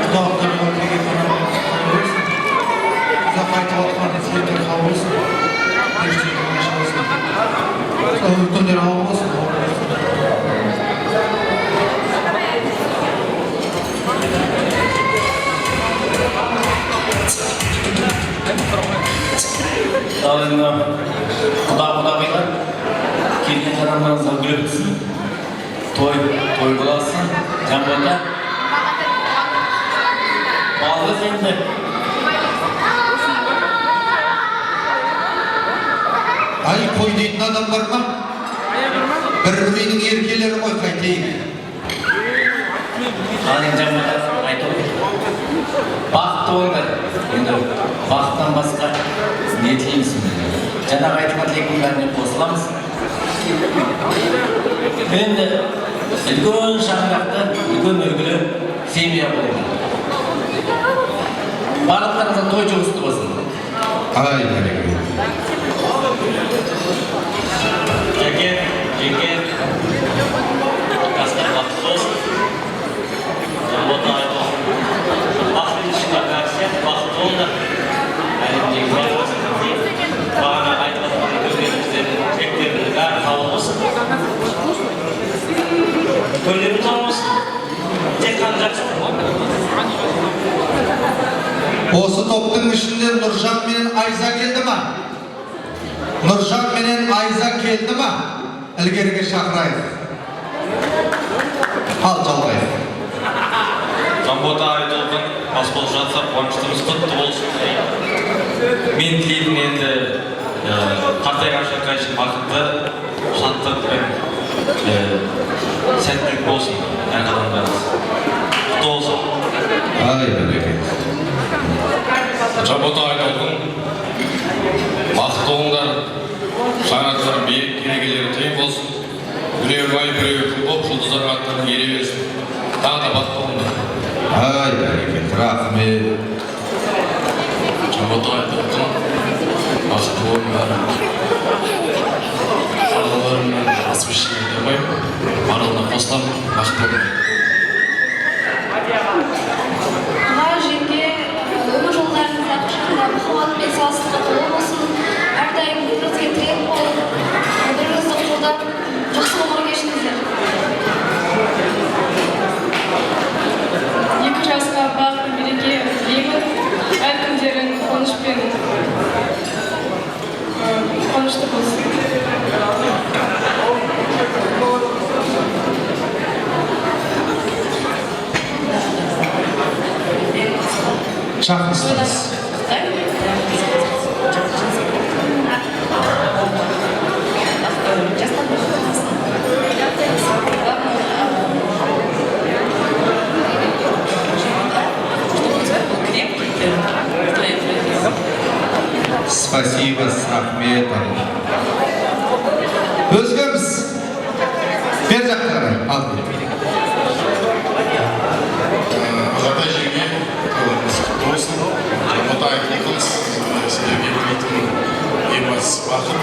Құдалықтарға тілектер болсын. Ұзақ айтып отқан тілектер қабыл болсын. Періштенің болашақ болсын. Сол күндер аман болсын. Құда құдағилар келген адамдарыңызға күліп түсін, той боласын, жамбата. Балғыз енді. Ай, қой дейтін адам бар ма? Бір үйдің еркелері ғой, қайтейік. Қалың жамбата айтып отыр. Бақытты болыңдар. Енді бақыттан басқа не тілейміз? Жаңағы айтылған тілектің бәріне қосыламыз. Енді үлкен шаңырақта үлкен үлгілі семья болды. Барлықтарыңызға той жұғысты болсын. Ай, бәрекелді. Жеке, жастар бақытты болсын. Бақытты ішінде нәрсе, бақытты болыңдар. Әлемдегі бәрі болсын. Бағана айтып отқан көздеріміздегі тілектердің бәрі қабыл болсын. Тойларымыз оң болсын. Тек қана жақсы. Осы топтың ішінде Нұржан менен Айза келді ма? Нұржан менен Айза келді ма? Ілгерге шақырайық. Ал жалғайық. Жамбата айтылған бас болып жатса, қуаныштымыз құтты болсын. Мен тілейтін енді қартайған шаққа үшін бақытты, шаттық пен сәттілік болсын әр адамдарымыз. Құтты болсын. Ай, бәрекелді. Жамбата айтылған бақытты болыңдар, шаңырақтар биік, керегелері тең болсын. Біреуі ай, біреуі күн болып, жұлдыздарға аттарын ере берсін. Тағы да бақытты болыңдар. Ай, бәрекелді, рахмет. Жамбата айтылған бақытты болыңдар. Ағаларымнан асып ішіне демай, барлығына қосылам, бақытты болыңдар. Аға жеңге өмір жолдарыңызда қашанда махаббат пен салыстыққа толы болсын. Әрдайым біріңізге тірек болып, біріңізді қолдап, жақсы ғұмыр кешіңіздер. Екі жасқа бақ пен береке тілеймін. Әр күндерің қуанышты болсын. Шақырыңыз. Спасибо, рахмет. Өзгеміз. Бер жақтары. Ал. Ағатай жерге болсын. Жамбата айтылғыз. Сіздерге білетін елбасы бақыт.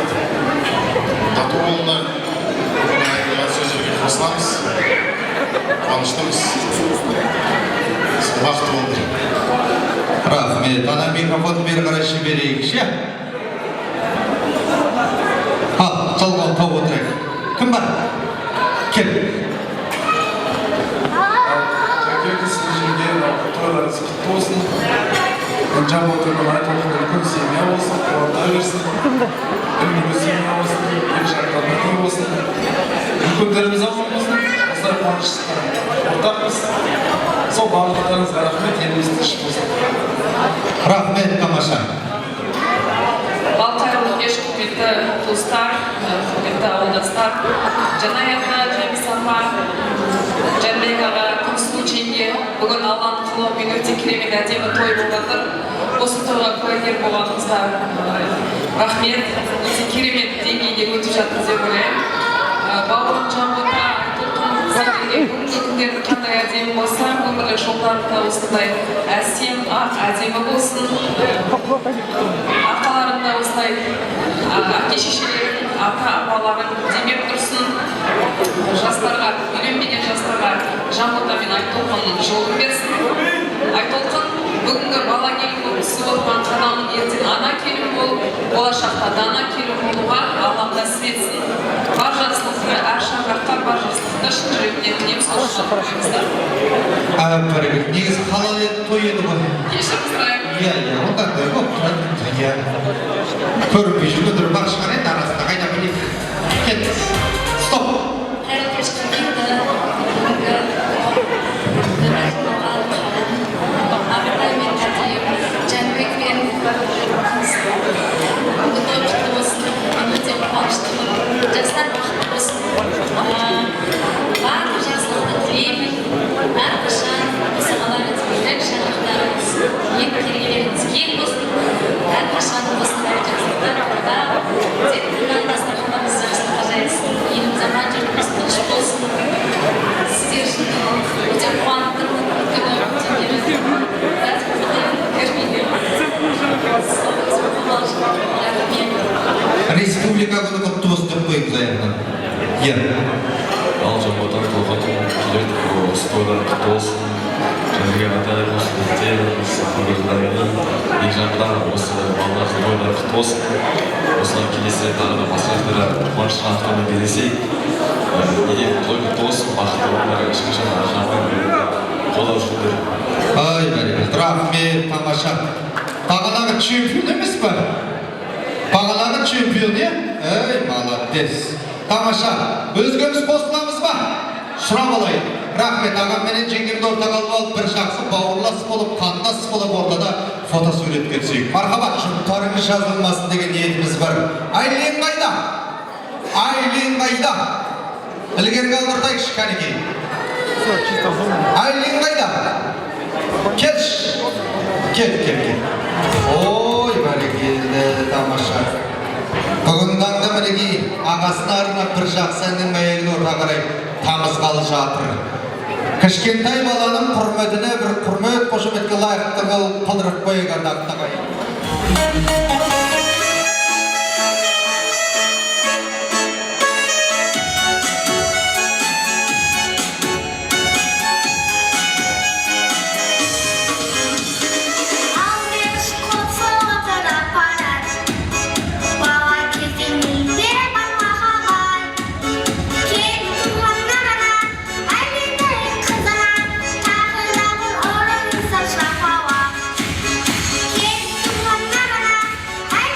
Тату болыңдар. Айтылған сөздерге қосыламыз. Қуаныштымыз. Бақыт болыңдар. Рахмет. Ана микрофон бері қарай жіберейік, ше? Ал, жалған тау отырайық. Кім бар? Кел. Жәкелді сізге тойларыңыз құтты болсын. Жамбатадан айтылған үлкен семья болсын, қуанта берсін. Үлкен семья болсын, екі жақтан бірге болсын. Үлкендеріміз аман болсын, осылай қуаныштыққа ортақпыз. Сол барлықтарыңызға рахмет, еліміз тыныш болсын. Рахмет, тамаша. Балтайұлы кеш құрметті достар, құрметті ауылдастар, Жанаятна, Жәмисафа, Жәнбек аға, күн случайында бүгін Алланың қалауымен өте керемет әдемі той болып жатыр. Осы тойға куәгер болғаныңызға рахмет. Өте керемет деңгейде өтіп жатыр деп ойлаймын. Бауырым Жанбота бүгінгі күндердің қандай әдемі болса, өмірлік жолдарында осындай әсем, әдемі болсын. Аталарында осылай әке-шешелерің, ата-апаларың демеп тұрсын. Жастарға, үйленбеген жастарға Жанбота мен Айтолқын жолын берсін. Айтолқын бүгінгі бала келін болып түсіп отырған қадамын ертең ана келін болып, болашақта дана келін болуға Аллам нәсіп етсін. Бар жақсылықты, әр шаңыраққа бар жақсылықты шын жүректен тілеймін, сол шақырыңыздар. Бәрекелді. Негізі халал еді, той еді ғой. Кешірім сұраймын. Иә, онда той болып тұрады. Иә. Көрінбей жүргендер бар шығар енді арасында қайда білейік. Кеттік. Стоп. Қайырлы кеш құрметті бүгінгі нөмірдің болған Ағатай мен Әтейім, Жәнібек пен бүгінгі той құтты болсын. Мен өте қуаныштымын. Жастар бақытты болсын. Барлық жақсылықты тілеймін. Әрқашан осы қаларыңыз бірлік, шаңырақтарыңыз, ең керегелеріңіз кең болсын. Әрқашан осындай жақсылықтар қолдап, тек күннен дастарханымыз жақсылыққа жайылсын. Еліміз аман, жұртымыз тыныш болсын. Сіздер үшін өте қуанттымын. Өйткені өтемін. Республика күні құтты болсын деп қойыңыз аяғынан. Иә. Ал Жанбота Айтолқын келеді, осы тойдан құтты болсын. Жәнбек атай болсын, өтеміз, ең жағыда осы балалардың тойдан құтты болсын. Осылар келесі тағы да басқалықтары қуанышқа ақтауына кездесейік. Неден той құтты болсын, бақытты болыңдар, ешқашан арқамай қолдау жүріңдер. Ай, бәрекелді. Рахмет, тамаша. Бағанағы чемпион емес па? Бағанағы чемпион, е? Ей, молодец. Тамаша. Өзгеміз қосыламыз ба? Сұрап алайын. Рахмет, ағам менен жеңгемді ортаға алып, бір жақсы бауырлас болып, қандас болып ортада фотосуретке түсейік. Мархабат, жұптарыңыз жазылмасын деген ниетіміз бар. Айлен қайда? Айлен қайда? Ілгерге алдыртайықшы кәнекей. Айлен қайда? Келші. Кел. Ой, бәрекелді, тамаша. Бүгін таңда мінекей ағасына арнап бір жақсы әннің мәйегін орта қарай тамызғалы жатыр. Кішкентай баланың құрметіне бір құрмет қошеметке лайықты қылдырып қойып ардақтағай. Ай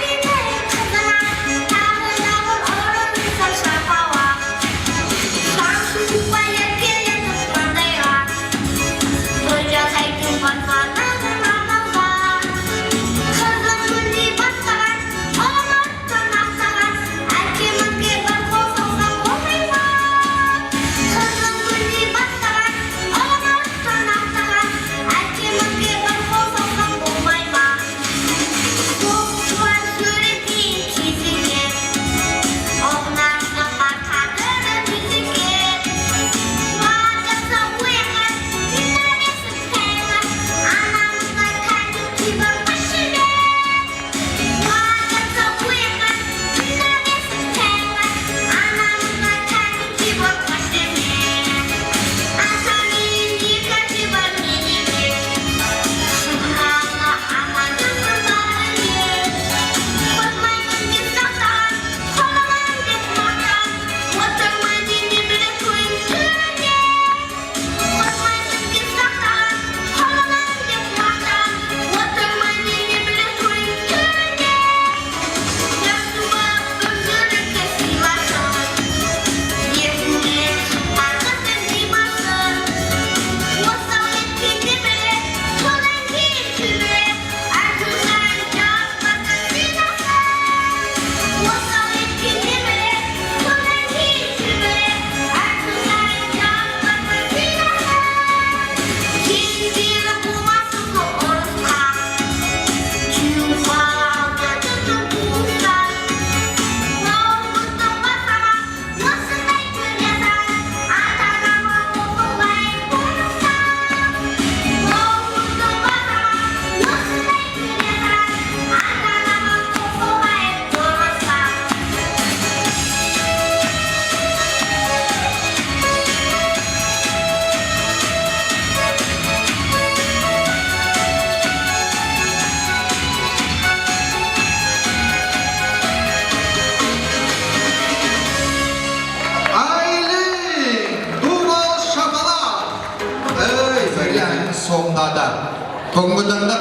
Бүгінгі таңда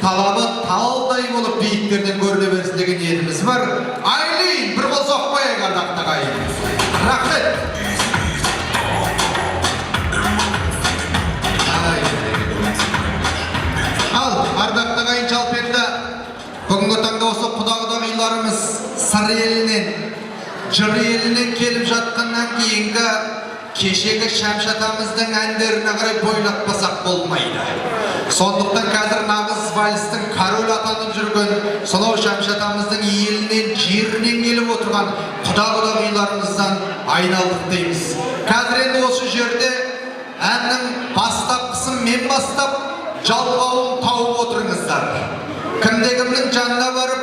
талабы талдай болып биіктерден көріне берсін деген ниетіміз бар. Айлин, бір қол соқпайық ардақты ағайын. Рахмет. Ал, ардақты ағайын жалпы енді бүгінгі таңда осы құда-құдағиларымыз сыр елінен, жыр елінен келіп жатқаннан кейінгі кешегі Шәмшатамыздың әндеріне қарай бойлатпасақ болмайды. Сондықтан қазір нағыз вальстың король атанып жүрген сонау Шәмшатамыздың елінен, жерінен келіп отырған құда-құдағиларымыздан айналдық дейміз. Қазір енді осы жерде әннің бастапқысын мен бастап, жалғауын тауып отырыңыздар. Кімде-кімнің жанына барып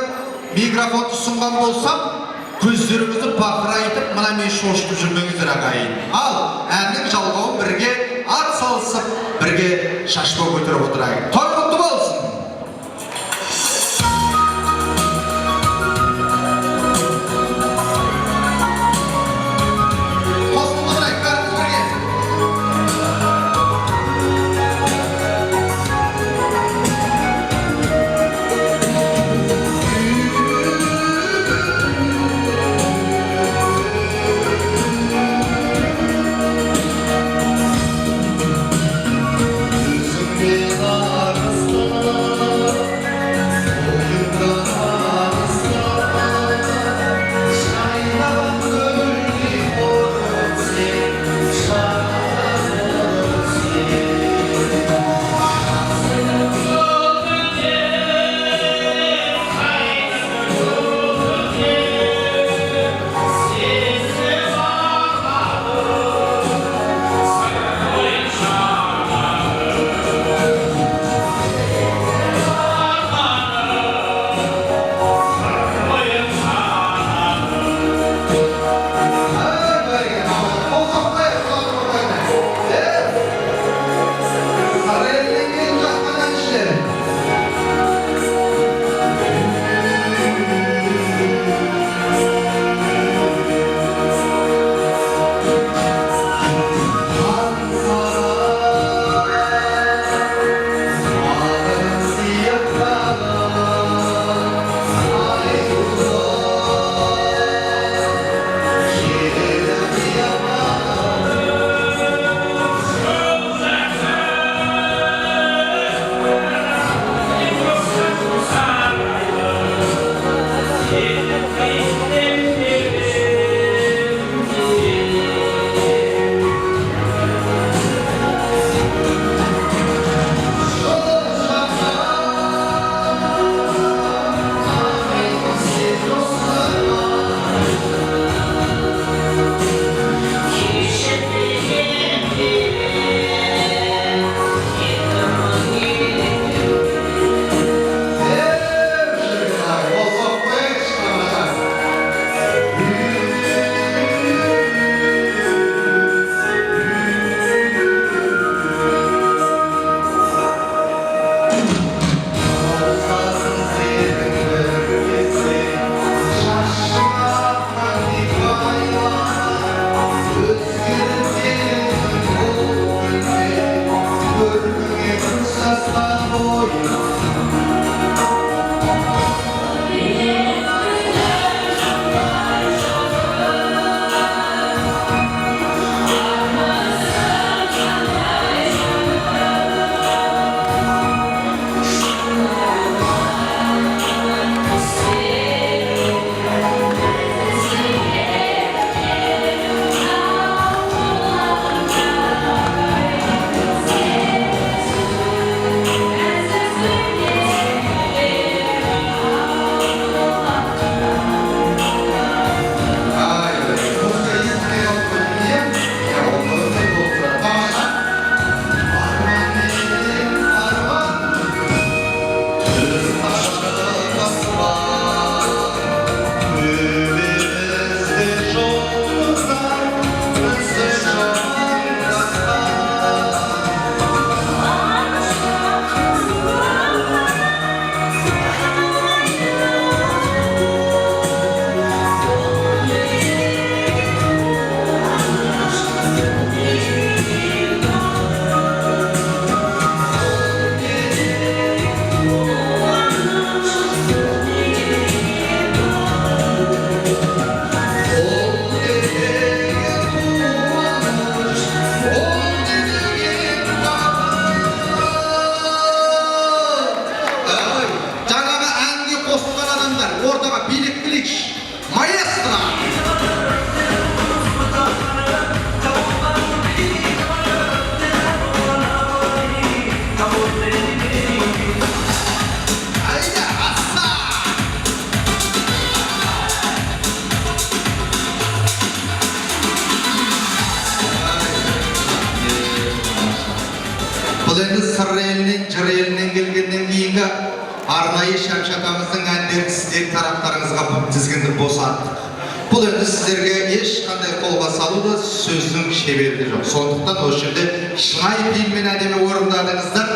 микрофонды ұсынған болсам, көздеріңізді бақырайтып, мына мен шошытып жүрмеңіздер ағайын. Ал әннің жалғауын бірге ат салысып, бірге шашпа көтеріп отырайық. Той құтты болсын. кейінгі арнайы шәмшатамыздың әндерін сіздер тараптарыңызға тізгінді босаттық. Бұл енді сіздерге ешқандай қолға салуды сөздің шеберлігі жоқ. Сондықтан осы жерде шынайы билмен әдемі орындадыңыздар.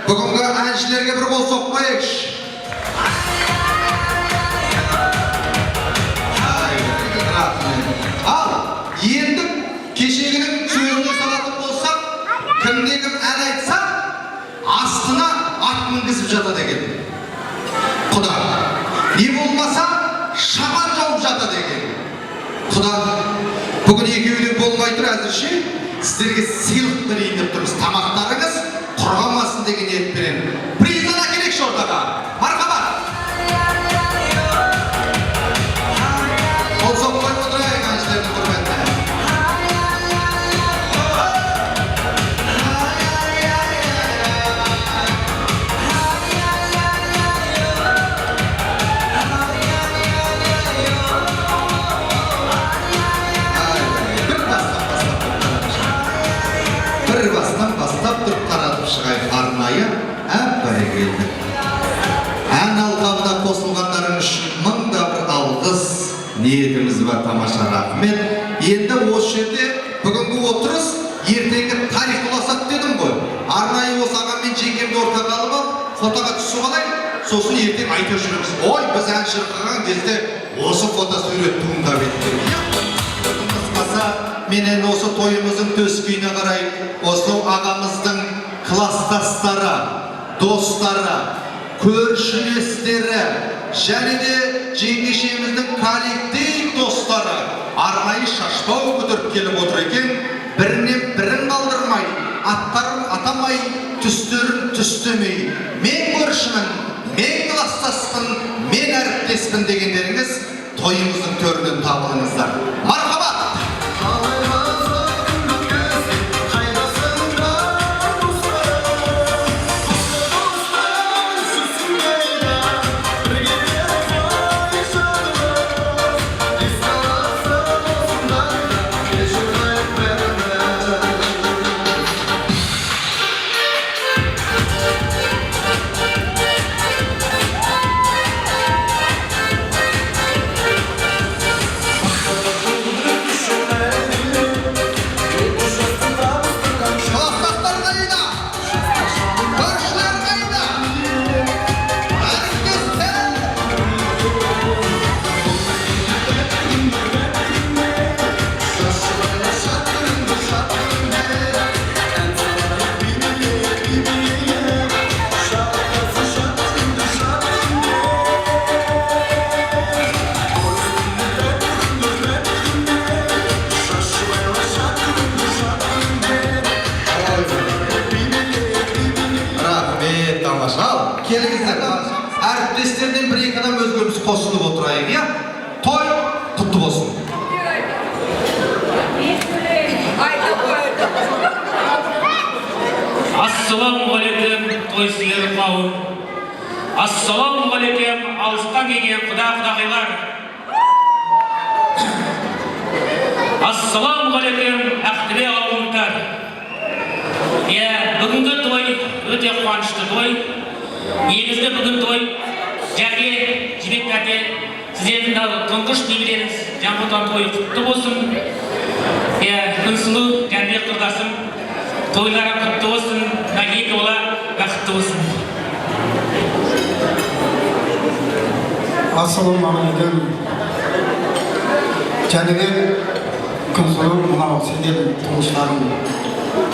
Бүгінгі әншілерге бір қол соқпайықшы. Ал, енді кешегінің сөзіне салатын болсақ, кімде-кім ән айтса, астына ат мінгізіп жатады екен. Құда, не болмаса, шабан жауып жатады екен. Құда, бүгін екеуден болмай тұр әзірше, сіздерге сыйлық берейін деп тұрмыз. Тамақтарыңыз құрғамасын деген ниетпенен. Приздан әкелейікші ортаға. Мархабат! Қол соқпай отырайық әншілердің құрметіне. Бір бастан бастап тұрып таратып шығайық арнайы бәрекелді. Ән алқабына қосылғандарың үшін мыңда бір алғыс ниетіміз бар, тамаша рахмет. Енді осы жерде бүгінгі отырыс ертеңгі тарих ұласады дедім ғой. Арнайы осы ағам мен жеңгемді ортаға алып алып, фотоға түсу қалай, сосын ертең айтып жүреміз. Ой, біз ән шырқаған кезде осы фото сурет туындап еді. Менен осы тойымыздың төскейіне қарай, осы ағамыздың кластастары, достары, көршілестері, және де жеңгешеміздің коллектив достары арнайы шашбау күтіріп келіп отыр екен. Бірінен бірін қалдырмай, аттарын атамай, түстерін түстемей, мен көршімін, мен кластаспын, мен әріптеспін дегендеріңіз тойымыздың төрінен табылыңыздар. Мархабат! Келіңіздер, әріптестерден бір-екі адам өзгеміз қосылып отырайық, я? Той құтты болсын. Ассалаумағалейкум, тойсылер қауым. Ассалаумағалейкум, алыстан келген құда-құдағилар. Ассалаумағалейкум, Ақтөбе ауылдар. Бүгінгі той өте қуанышты той. Негізгі бүгін той Жәке, Жібек тәте, сіздердің тұңғыш немереңіз Жанботан тойы құтты болсын. Күнсұлу Жәнбек құрдасым, тойлары құтты болсын, нәкеті ола бақытты болсын. Ассалаумағалейкум. Жәнеге Күнсұлу, мынау сендердің туыстарың,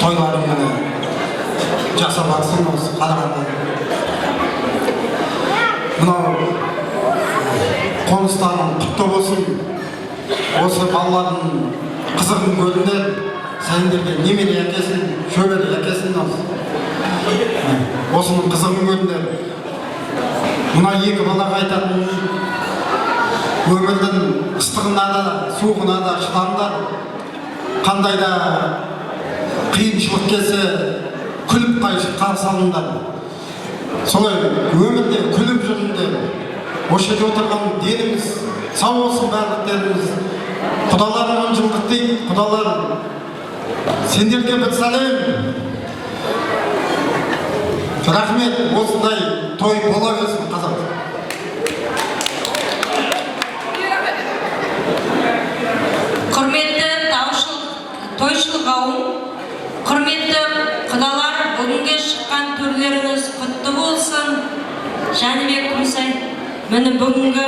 тойларың мені жасап атсын осы қарағанда. Мынау қоныстарың құтты болсын. Осы балалардың қызығын көріңдер. Сендерге немере әкесін, шөбере әкесін осының қызығын көріңдер. Мына екі балаға айтатын, өмірдің ыстығына да, суығына да шыдаңдар. Қандай да қиыншылық келсе, күліп қарсы алыңдар. Солай өмірде күліп жүріңдер. Осы жерде отырған деніміз сау болсын барлықтарымыз. Құдалар 10 жылдық дейді, құдалар сендерге бір сәлем. Рахмет, осындай той бола берсін қазақ. Құрметті тойшыл қауым, құрметті құдалар, бүгінге шыққан төрлеріңіз құтты болсын. Жәнібек Күмсай, мені бүгінгі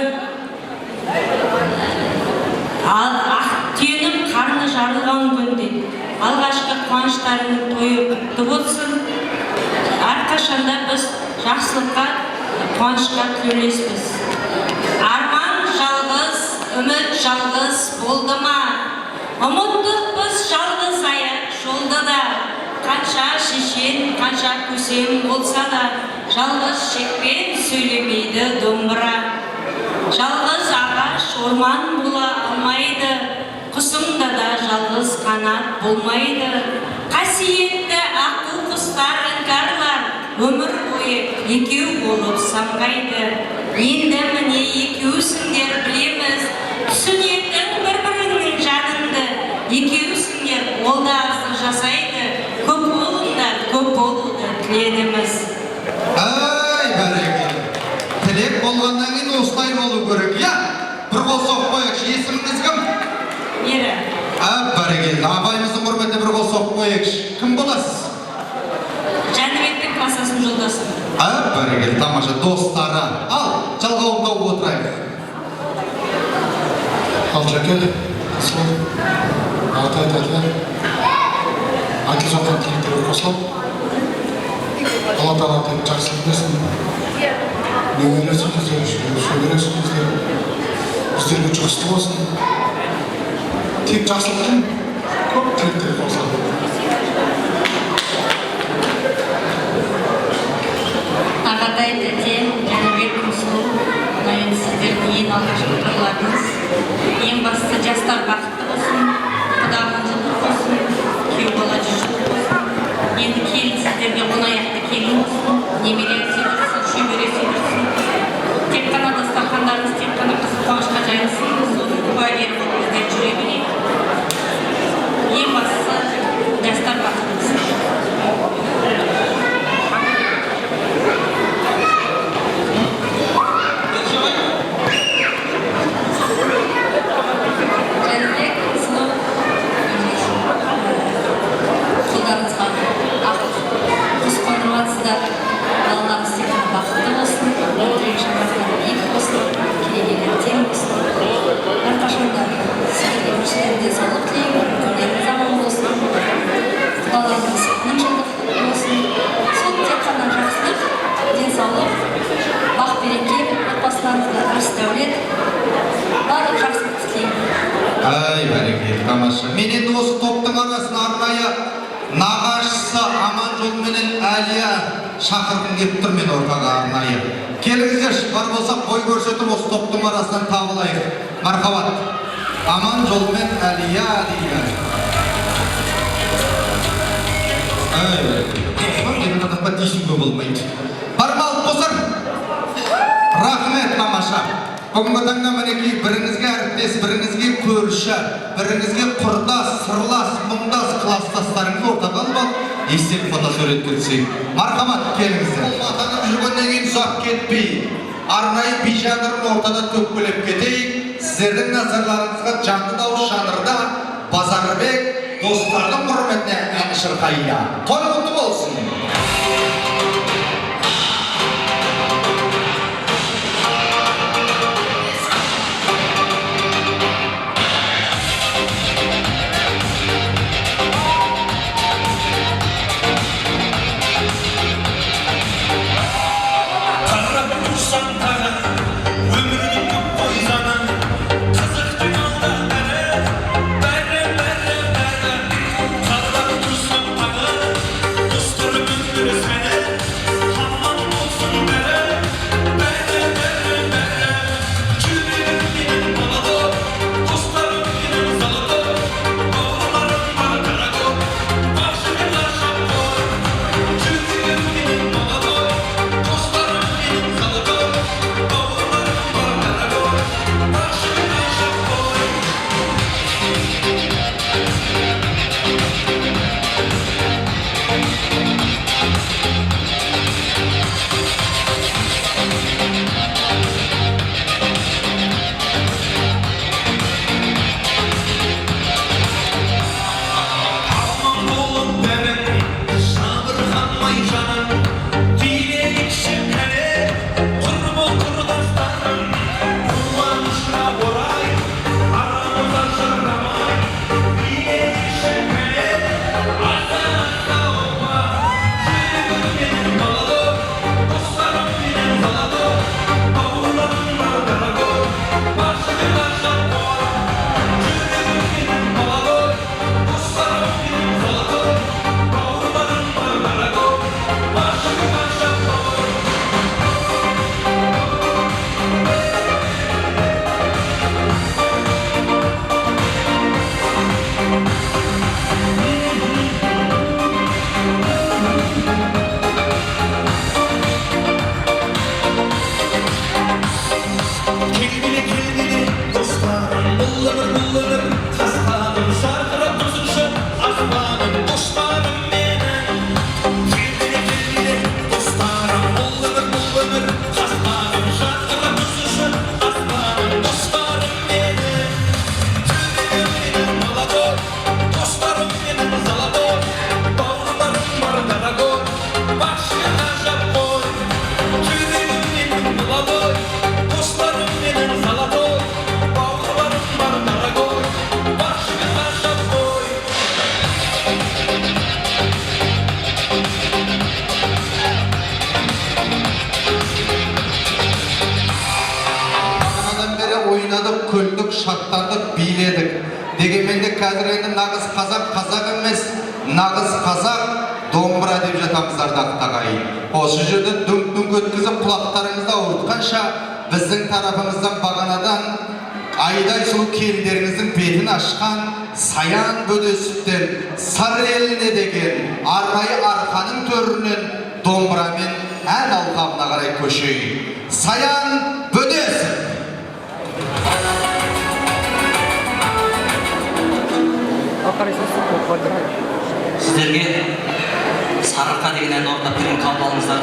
ақ түйенің қарны жарылған күнде алғашқы қуаныштарының тойы құтты болсын. Әрқашанда біз жақсылыққа, қуанышқа тілеулеспіз. Арман жалғыз, үміт жалғыз болды ма? Ұмыттық біз жалғыз аяқ жолда да. Қанша шешен, қанша көсем болса да, жалғыз шекпен сөйлемейді домбыра. Жалғыз ағаш орман бола алмайды, құсымда да жалғыз қанат болмайды. Қасиетті аққу құстар іңкәрлар, өмір бойы екеу болып самғайды. Енді міне екеусіңдер білеміз, түсінетін бір-біріңнің жаныңды. Екеусіңдер ол да асыл жасайды, көп болыңдар, көп болуды тіледіміз. Ай, бәрекелді. Тілек болғаннан кейін осылай болу керек, я? Бір қол соқып қояйықшы, есіміңіз кім? Мері. Бәрекелді, абайымыздың құрметіне бір қол соқып қояйықшы. Кім боласыз? Жәнібектің классасын жолдасы. Бәрекелді, тамаша достары. Ал, жалғауымда отырайық. Ал жәке, сол айтады. Айтып жатқан тілектерге қосылып, Алла Тағала тек жақсылық берсін. Немересіңіздер, шөбересіңіздер, біздерге жұғысты болсын. Тек жақсылықтың көп тілектерге қосылып. Ағатай тәте, Жәнібек Күмсұлу, мына сіздердің ең алғашқы тойларыңыз. Ең басты жастар бақытты болсын, құда аманшылық болсын, күйеу бала жүзшілік болсын. Енді келін сіздерге қонаяқты келін болсын, немере сүйдірсін, шөбере сүйдірсін. Тек қана дастархандарыңыз, тек қана қызық қуанышқа жайылсын, соның куәгері болып біздер жүре берейік. Ең бастысы жастар бақытты болсын. Жәнібек Күмсұлу, қолдарыңызға құс қондырғансыздар. Балаларыңыз тек қана бақытты болсын, өтірік шаңырақтары биік болсын, келегелері тең болсын. Әрқашанда сіздерге біріншіден денсаулық тілеймін, күндеріңіз аман болсын. Құдаларыңыз 1000 жылдық болсын. Сол тек қана жақсылық, денсаулық, бақ-береке, отбасыларыңызға ырыс дәулет, барлық жақсылықты тілеймін. Ай, бәрекелді, тамаша. Мен енді осы топтың арасына арнайы нағашысы Аманжол менен Әлия шақырғым келіп тұр мен ортаға арнайы. Келіңіздерші, бар болса қой көрсетіп осы топтың арасынан табылайық. Мархабат. Аманжол мен Әлия дейді. Ай, менің адамға тиісуге болмайды. Барма алып қосыр. Рахмет, тамаша. Бүгінгі таңда мінекей біріңізге әріптес, біріңізге көрші, біріңізге құрдас, сырлас, мұңдас, кластастарыңыз ортаға алып, естелік фотосурет көрсейік. Мархамат, келіңіздер. Атанып жүргеннен кейін ұзақ кетпей, арнайы би жанрын ортада төккілеп кетейік. Сіздердің назарларыңызға жанды дауыс жанрда Базарбек достардың құрметіне ән шырқайы. Той құтты болсын. шаттандық биледік. Дегенменде қазір енді нағыз қазақ емес, нағыз қазақ домбыра деп жатамыздар тағайын. Осы жерде дүңк-дүңк өткізіп құлақтарыңызды ауыртқанша біздің тарапымыздан бағанадан айдай сұлу келіндеріңіздің бетін ашқан Саян Бөдесовтен сыр еліне деген арнайы арқаның төрінен домбырамен ән алқабына қарай көшейік. Саян Бөдесов. Сіздерге Сарыарқа деген ән орындап берген қалпалыңыздар.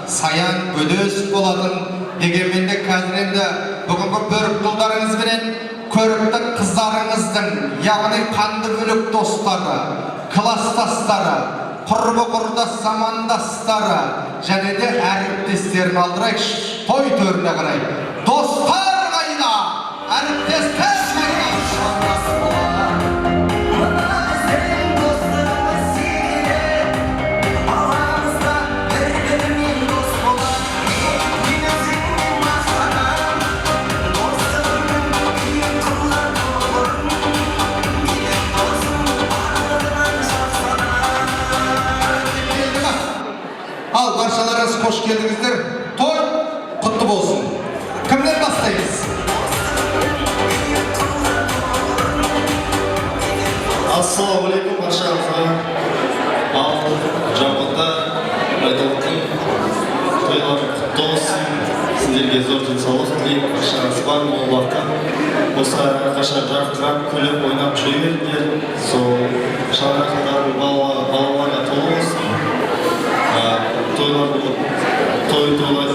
Саян Бөдесов болатын. Дегенменде қазір енді бүгінгі көрікті ұлдарыңызбенен көрікті қыздарыңыздың, яғни қанды бөлек достары, класстастары, құрбы құрдас замандастары және де әріптестерін алдырайықшы. Той төріне қарай. Достар қайда? Әріптестер Al barşalarınız hoş geldinizdir. Toy kutlu olsun. Kimden başlayız? Ассалаумағалейкум баршаңызға. Ал жамбылда Айдолдың тойлары құтты болсын. Сіздерге зор денсаулық тілеймін. Баршаңыз бар болуақта осы әрқашан жарқырап күліп ойнап жүре беріңдер. Сол шаңырақтардың балаларға толы болсын.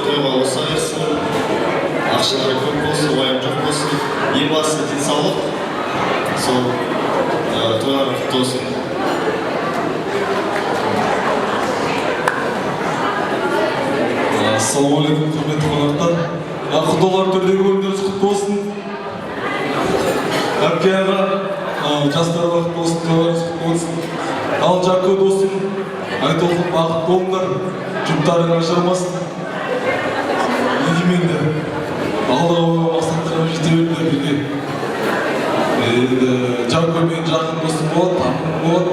Тойға оса берсін. Ақшалары көп болсын, уайым жоқ болсын. Ең бастысы денсаулық. Сол тойлары құтты болсын. Ассалаумағалейкум, құрметті қонақтар. Құдалар түрдегі өміріңіз құтты болсын. Әпке аға, жастар бақытты болсын, тойларыңыз құтты болсын. Ал Жако досым, Айтолқын бақытты болыңдар, жұптарың ажырамасын. Не деймін де, алдағы мақсаттарға жете беріңдер бірге. Енді Жако мен жақын досым болады, танымым болады.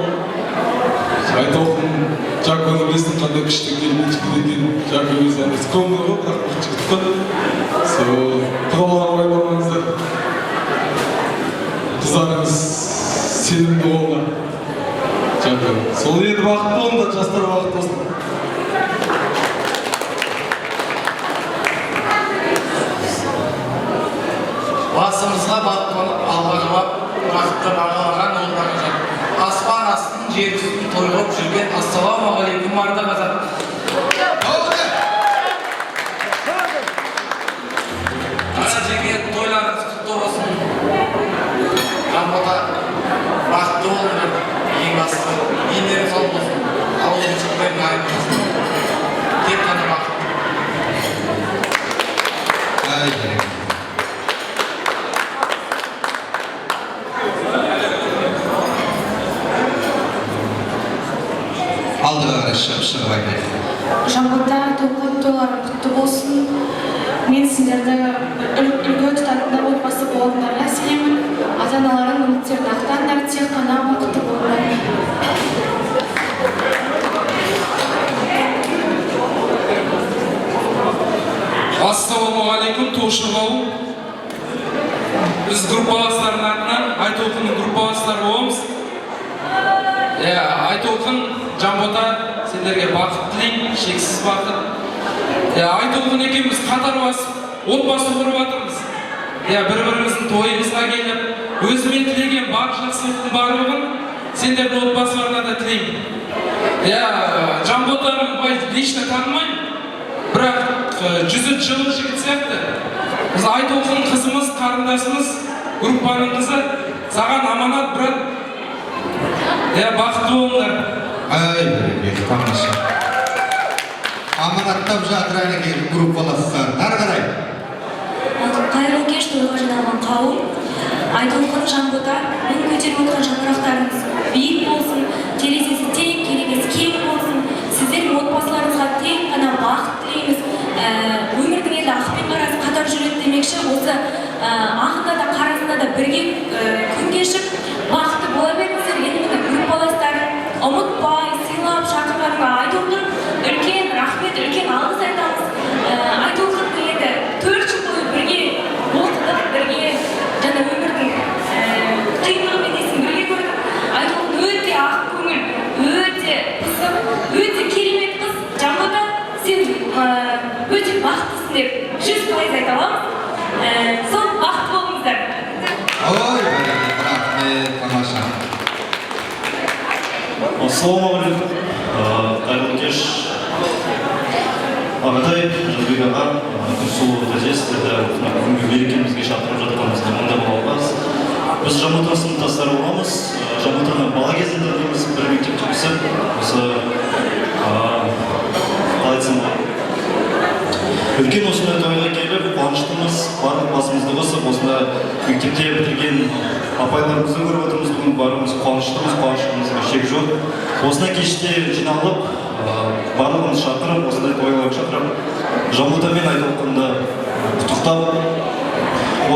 Айтолқын Жаконы білесің қандай күшті келмейшілік екен. Жако өзі скромный ғой, бірақ бір жігітті. Құдаларға ойламаңыздар. Қыздарыңыз сенімді болыңдар. Жако. Сол енді бақытты болыңдар, жастар бақытты болсын. Басымызға бат қонып алғырып, бақытты бағалаған олдарыңызға. Аспан астын, жер үстін тойғып жүрген ассалаумағалейкум арды қазақ. Ана жеке тойларыңыз құтты болсын. Жамбылда бақытты болыңдар. Ең басты, ендері сау болсын. Ауылдың шықпайын ғайып болсын. Тек қана бақытты. Алдыға қарай шығып айтайық. Жамбылда тойларың құтты болсын. Мен сіздерді үлгі тұтатында отбасы болыңдарға сенемін. Ата-аналардың үміттерін ақтаңдар, тек қана бақытты болыңдар. Ассалаумағалейкум, Тоғышырғау. Біз группаластардың атынан Айтолқынның группаластары боламыз. Айтолқын Жамбылда сендерге бақыт тілеймін, шексіз бақыт. Айтолқын екеуміз қатар басып, отбасы құрып жатырмыз. Бір-біріміздің тойымызға келіп, өзіме тілеген бар жақсылықтың барлығын сендердің отбасыларына да тілеймін. Жамбылданы лично танымаймын, бірақ жүзі жылы жігіт сияқты. Біз Айтолқын қызымыз, қарындасымыз, группаның қызы, саған аманат, брат. Бақытты болыңдар. Бәрекелді, тамаша. Аманаттап жатыр әнеке группаластар. Ары қарай. Қайырлы кеш, тойға жиналған қауым. Айтолқын Жамбылда мың көтеріп отырған шаңырақтарыңыз биік болсын, терезесі тең, керегесі кең болсын. Сіздердің отбасыларыңызға тек қана бақыт тілейміз. Өмірдің енді ақ пен қарасы қатар жүреді демекші, осы ақында да қарасында да бірге күн кешіп бақытты бола беріңіздер. Енді міне группаластарын ұмытпай, сыйлап шақырғанға Айтолқын үлкен рахмет, үлкен алғыс айтамыз. Айтолқын енді 4 жыл бойы бірге оқыдық, бірге жаңа өмірдің қиындығымен несін бірге көрдік. Айтолқын өте ақ көңіл, өте пысық, өте керемет қыз. Жамбылда сен өте бақыттысың деп 100% айта аламыз. Сол бақытты болыңыздар. Ой, рахмет, тамаша. Ассалаумағалейкум, қайырлы кеш. Ағатай, Жанбек аға, Күрсұлы тәже, сіздерді бүгінгі мерекемізге шақырып жатқанымызды мында болғанбыз. Біз Жамбылда сыныптастары боламыз. Жамбылданы бала кезінде дейміз, бір мектепте өсіп, осы қалай айтсам болады. Үлкен осындай тойға келіп, қуаныштымыз, барлық басымызды қосып, осында мектепте бітірген апайларымызды көріп отырмыз, бүгін барымыз қуаныштымыз, қуанышымызға шек жоқ. Осындай кеште жиналып, барлығымыз шақырып, осындай тойларға шақырып, Жамбылда мен Айтолқынды құттықтап,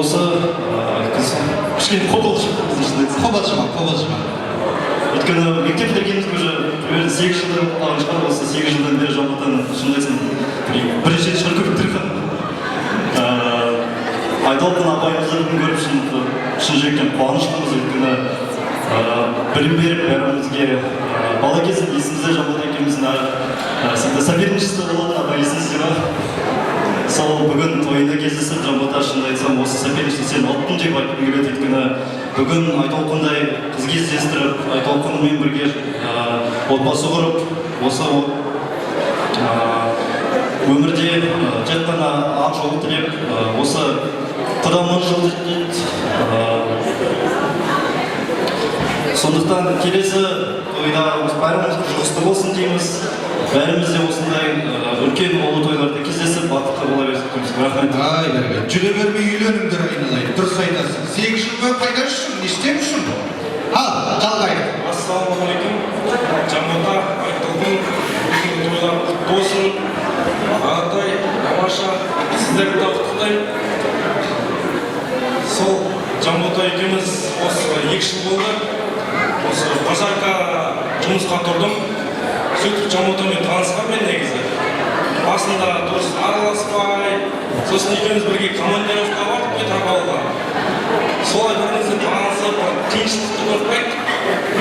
осы кішкене қобалжыма. Өйткені мектеп бітіргенімізге уже примерно 8 жылдан болған шығар, осы 8 жылдан бері Жамбылдан шындайсың бірінші рет шығар көріп тұрған. Айтолқын апайымызды көріп шын жүректен қуаныштымыз, өйткені білім беріп бәрімізге бала кезінде есімізде Жанболат екеуміздің сізді соперничество болатын аға есіңізде ма? Сол бүгін тойында кездесіп Жанбота шынымды айтсам осы соперничество сен ұттың деп айтқым келеді. Өйткені бүгін Айтолқындай қыз кездестіріп Айтолқынмен бірге отбасы құрып осы өмірде тек қана ақ жол тілеп осы құдамын жыл сондықтан келесі тойда бәріміз жұғысты болсын дейміз. Бәріміз де осындай үлкен ұлы тойларда кездесіп бақытты бола берсін. Рахмет. Ай, бәрекелді. Жүре бермей үйленіңдер айналайын. Дұрыс айтасың. 8 жыл бойы қайда үшін? Не істеп үшін? Ал, жалғайық. Ассалаумағалейкум. Жанбота, Айтолқын, тойлар құтты болсын. Ағатай, Амаша, сіздерді де құттықтаймын. Сол Жанбота екеуміз осы 2 жыл болды. Осы Базарка жұмысқа тұрдым. Сөйтіп Жанботамен танысқан мен негізі. Басында дұрыс араласпай, сосын екеуміз бірге командировка бардық Петропавлға. Солай бірімізді танысып, қиыншылықты көріп қайттық.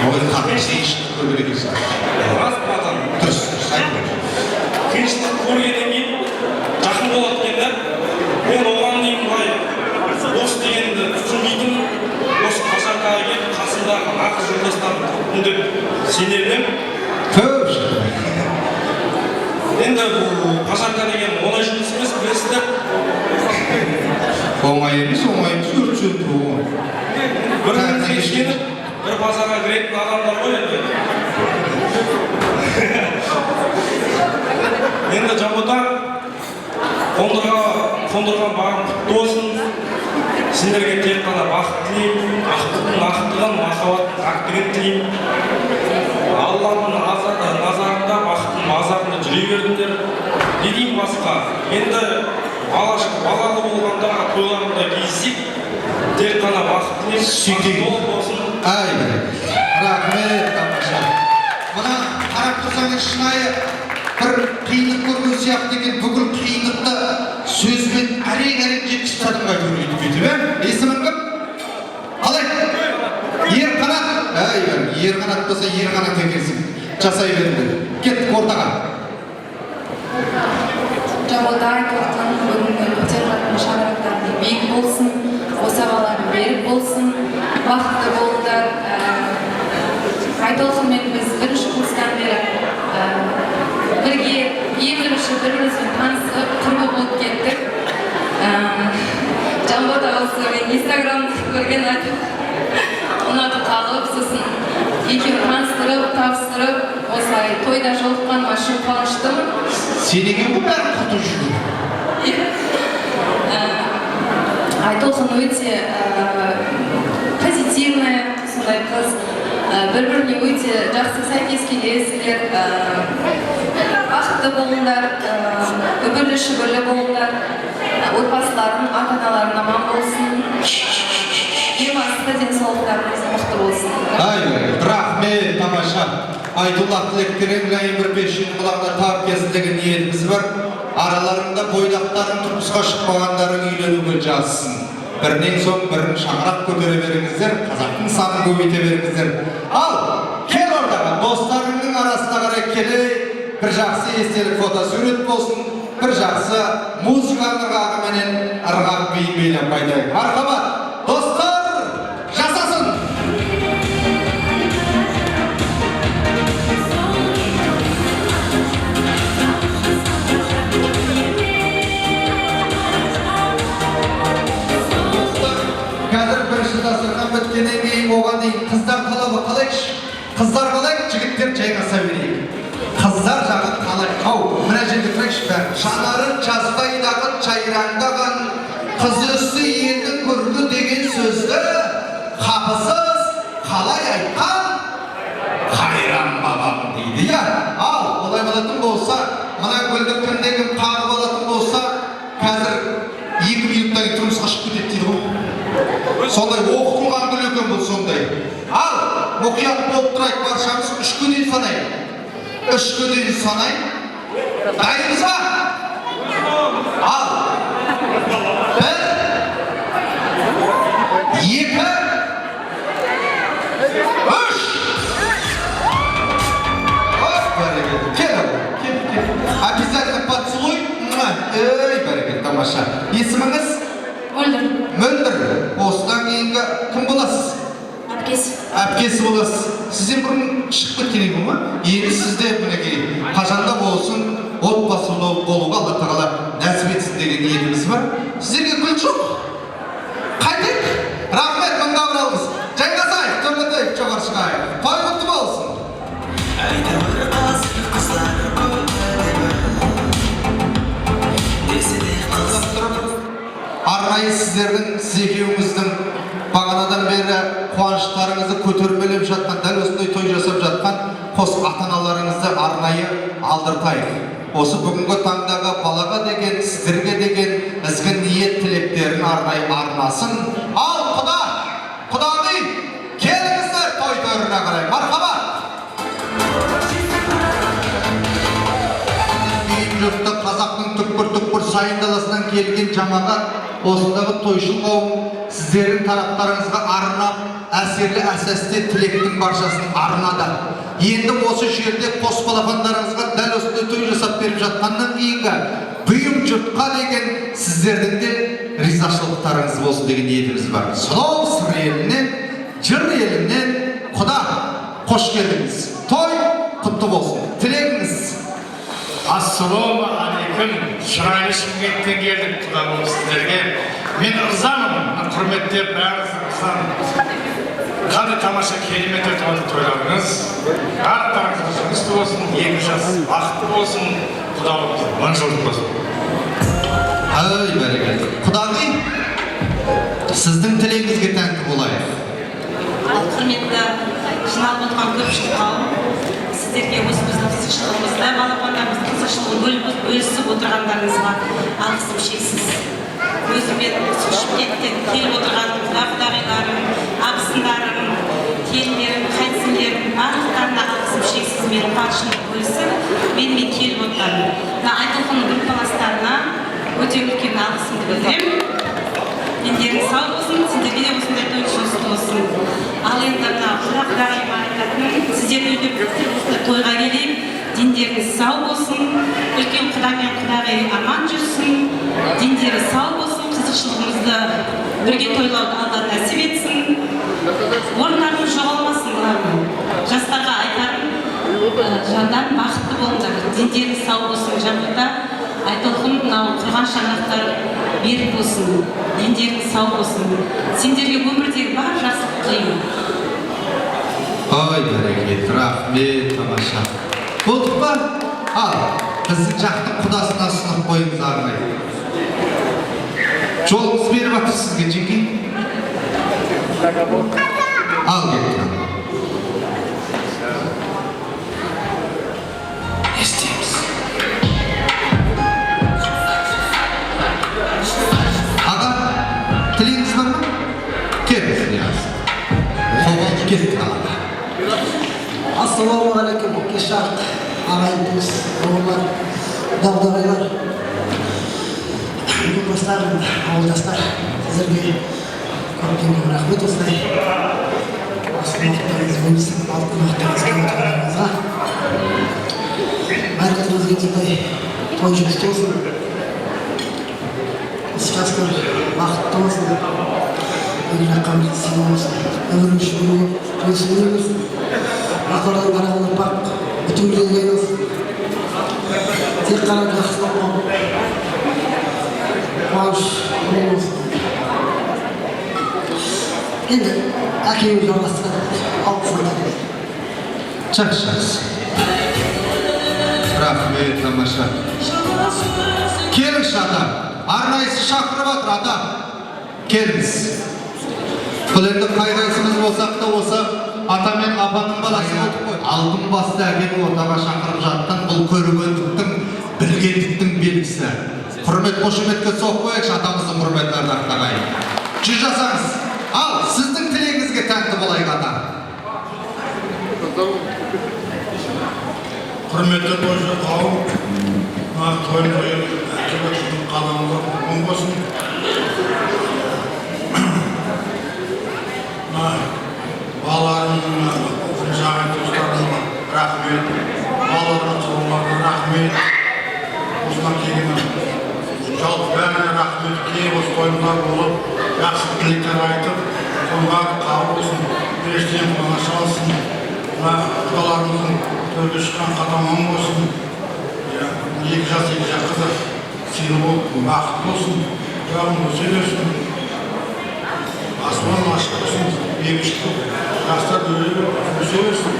Ой, қандай қиыншылық көрген екенсің. Рас батан. Дұрыс, айтып. Қиыншылық көргеннен кейін жақын болады екен да. Мен оған дейін былай дос дегенді түсінбейтін, осы Базаркаға келіп қасындағы ақы жолдастарын тұрдым деп сенермін. Көп. Енді бұл Базарка деген оңай жұмыс емес, білесіздер. Оңай емес, өрт сөндіру оңай. Бірімізге сеніп, бір базарға кіретін адамдар ғой енді. Енді Жанбота, қондырған бағым құтты болсын. Сендерге тек қана бақыт тілеймін, ақтығын, махаббаттың ақтығын тілеймін. Алланың назарында, бақыттың мазарында жүре бердіңдер. Не деймін басқа? Енді балалы болғандарға тойларында кездесек, тек қана бақыт тілеймін, бақыт болып болсын. Ай, рахмет, тамаша. Мына қарап тұрсаңыз шынайы бір қиындық көрген сияқты екен, бүкіл қиындықты сөзбен әрең-әрең жеткізіп жатырмай көргенді бүйтіп, есімің кім? Қалай? Ерқанат. Ай, Ерқанат болса Ерқанат екенсің. Жасай беріңдер. Кеттік ортаға. Жанбота, Айтолқын, бүгінгі көтеріп жатқан шаңырақтарың биік болсын, босағалары берік болсын, бақытты болыңдар. Айтолқынмен біз бірінші курстан бері бірге бір-бірімізбен танысып, құрбы болып кеттік. Жанбота болса мен инстаграмды көрген ұнатып қалып, сосын екеуін таныстырып, тапсырып, осылай тойда жолыққаныма шын қуаныштымын. Сен екен бұл бәрін құтып жүрген? Айтолқын өте позитивный, сондай қыз. Бір-біріне өте жақсы сәйкес келесіздер. Бақытты болыңдар, үбірлі-шүбірлі болыңдар. Отбасылардың, ата-аналарың аман болсын. Ең басты денсаулықтарыңыз мықты болсын. Ай, рахмет, тамаша. Айтулла тілектерін лайын бір пешін құлағына тап кесін деген ниетіміз бар. Араларында бойдақтарын тұрмысқа шықпағандарын үйленуге жазсын. Бірінен соң бірін шаңырақ көтере беріңіздер, қазақтың санын көбейте беріңіздер. Ал, кел ордаға, достарыңның арасына қарай келе, бір жақсы естелік фотосурет болсын, бір жақсы музыканың ырғағыменен ырғақ биін билеп қайтайық. Мархабат, достар, жасасын! Қазір бірінші дастархан біткеннен кейін оған дейін қыздар талабы қалайшы? Қыздар қалай? Жігіттер жайғаса берейік. Қыздар жағы қалай? Ау, мына жерде тұрайықшы бәрі. Жанарын жазбайдағы жайраңдаған, қыз өсі елдің көргі деген сөзді қапысыз қалай айтқан? Қайран бабам дейді, я? Ал, олай болатын болса, мына гүлді кімде-кім қағып алатын болса, қазір 2 минуттан тұрмысқа шығып кетеді дейді ғой. Сондай оқытылған гүл екен бұл сондай. Ал, мұқият болып тұрайық, баршамыз 3-ке дейін санайық. 3-ке дейін санайық. Дайынбыз ба? Ал, 1, 2, 3. Бәрекелді, тамаша. Есіміңіз? Мөлдір. Мөлдір. Осыдан кейінгі кім боласыз? Әпкесі. Әпкесі боласыз. Сізден бұрын шығып кеткен ма? Енді сізде мінекей қашанда болсын, отбасылы болуға Алла тағала нәсіп етсін деген ниетіміз бар. Сіздерге гүл жоқ. Қайтайық. Рахмет, мыңға бір алғыз. Жайғасайық, төрлетейік, жоғары шығайық. Той құтты болсын. Арнайы сіздердің, сіз екеуіңіздің бағанадан бері қуаныштарыңызды көтермелеп жатқан, дәл осындай той жасап жатқан қос ата-аналарыңызды арнайы алдыртайық. Осы бүгінгі таңдағы балаға деген, сіздерге деген ізгі ниет тілектерін арнайы арнасын. Ал құдағи, келіңіздер той төріне қарай. Мархабат! Жұртты қазақтың түкпір-түкпір сайын даласынан келген жамағат, осындағы тойшыл қауым сіздердің тараптарыңызға арнап, әсерлі әсәсте тілектің баршасын арнады. Енді осы жерде қос балапандарыңызға дәл осындай той жасап беріп жатқаннан кейінгі бұйым жұртқа деген сіздердің де ризашылықтарыңыз болсын деген ниетіміз бар. Сонау сыр елінен, жыр елінен құда қош келдіңіз. Той құтты болсын. Тілегіңіз. Ассалауму алейкум. Шырайлы Шымкенттен келдік, құда болсын сіздерге. Мен ырзамын, құрметтеп бәріңіз ырзамын. Қандай тамаша керемет өтіп тойларыңыз. Барлықтарыңыз жұмысты болсын, екі жас бақытты болсын, құда болсын, мың жылдық болсын. Ай, бәрекелді. Құдағи, сіздің тілегіңізге тәнті болайық. Құрметті жиналып отырған көпшілік қауым, сіздерге осы біздің қызықшылығымызда, балапандарымыздың қызықшылығын бөлісіп отырғандарыңызға алғысым шексіз. Өзіммен Шымкенттен келіп отырған құдағиларым, абысындарым, келіндерім, қайынсіндерім, барлықтарына алғысым шексіз, менің қуанышымды бөлісіп, менімен келіп отырған Айтолқынның группаластарына өте үлкен алғысымды білдіремін. Дендерің сау болсын, сендерге де осындай той жұмысты болсын. Ал енді құдағи айтатын, сіздердің үйлеріңізде осындай тойға келейік, дендеріңіз сау болсын, үлкен құда мен құдағи аман жүрсін, дендері сау болсын, қызықшылығымызды бірге тойлауды Алла нәсіп етсін, орындарыңыз жоғалмасын. Жастарға айтарым, жандан бақытты болыңдар, дендеріңіз сау болсын, жанында Айтолқын мынау құрған шаңырақтар берік болсын, дендеріңіз сау болсын. Сендерге өмірдегі бар жақсылық тілеймін. Ой, бәрекелді, рахмет, тамаша. Болдық па? Ал, біздің жақтың құдасына ұсынып қойыңыз арнайы. Жолыңыз беріп жатыр сізге, жеке. Ал кетті. Ассалауму алейкум, кешақ, ағайын туыс, бауырлар, дағдағайлар, группастарым, ауылдастар, сіздерге көп рахмет осылай. Осы уақыттарыңыз бөлісіп, алтын уақыттарыңыз келіп отырғаныңызға. Бәріңізге осындай той жұмысты болсын. Осы жастар бақытты болсын. Öyle rakamlı sinir olsun, ömrün şuuru, ömrün olsun. Akardan karanlık bak, bütün bilgiler olsun. Tek karanlık hastalık ol. Bağış, olsun. Şimdi, akıyımız olmasına altında. Çok şans. Rahmet, tamamşa. Gelin şada, arnayısı şakırı batır adam. Geliniz. Бұл енді қайдайсымыз болсақ та осы ата мен апаның баласы болдық қой. Алдын басты әкені ортаға шақырып жатқан бұл көргендіктің, білгендіктің белгісі. Құрмет қошеметке соқ қояйықшы атамыздың құрметті ардақтағай. Жүз жасаңыз. Ал, сіздің тілегіңізге тәнті болайық ата. Құрметті тойшы қауым, тойын әкеліп қадамды оң болсын. Балаларымның жағын туыстарына рахмет, балаларының тұлғаларына рахмет. Осыдан келген тілектер айтып, сонда қабыл болсын, періштен қуана шалсын, құдаларымыздың төрге шыққан қатаман болсын, 2 жас 2 жақ қызы сыйлы болып бақыт болсын, жағын өсе берсін, аспан ашық болсын, бейбітшілік жастар өсе берсін,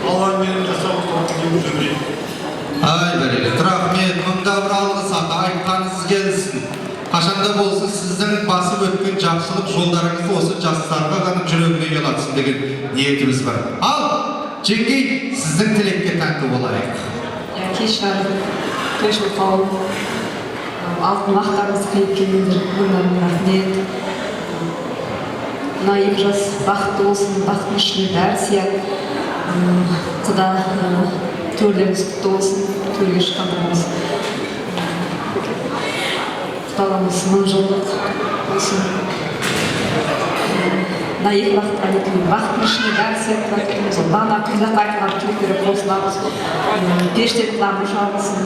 Алла менің жасап отырған өмірім. Ай, бәрекелді. Рахмет, мұнда бір алғыс айтқаныңыз келсін. Қашанда болсын сіздің басып өткен жақсылық жолдарыңызды осы жастарға ғана жүрегіне ұялатсын деген ниетіміз бар. Ал, жеңгей, сіздің тілекке тәнті болайық. Кеш жарым, тойшыл қауым, алтын уақыттарыңызды қиып келгендер, мыңнан рахмет. Мына 2 жас бақытты болсын, бақыттың ішіне бәрі сияды. Құда төрлеріңіз құтты болсын, төрге шыққандарыңыз. Құдаларымыз мың жылдық болсын. Мына 2 бақытқа кеткен бақыттың ішіне бәрі сияды тұратын. Бағана күнде қайтылған тілектері қосыламыз. Періштер құлағын шалғызсын.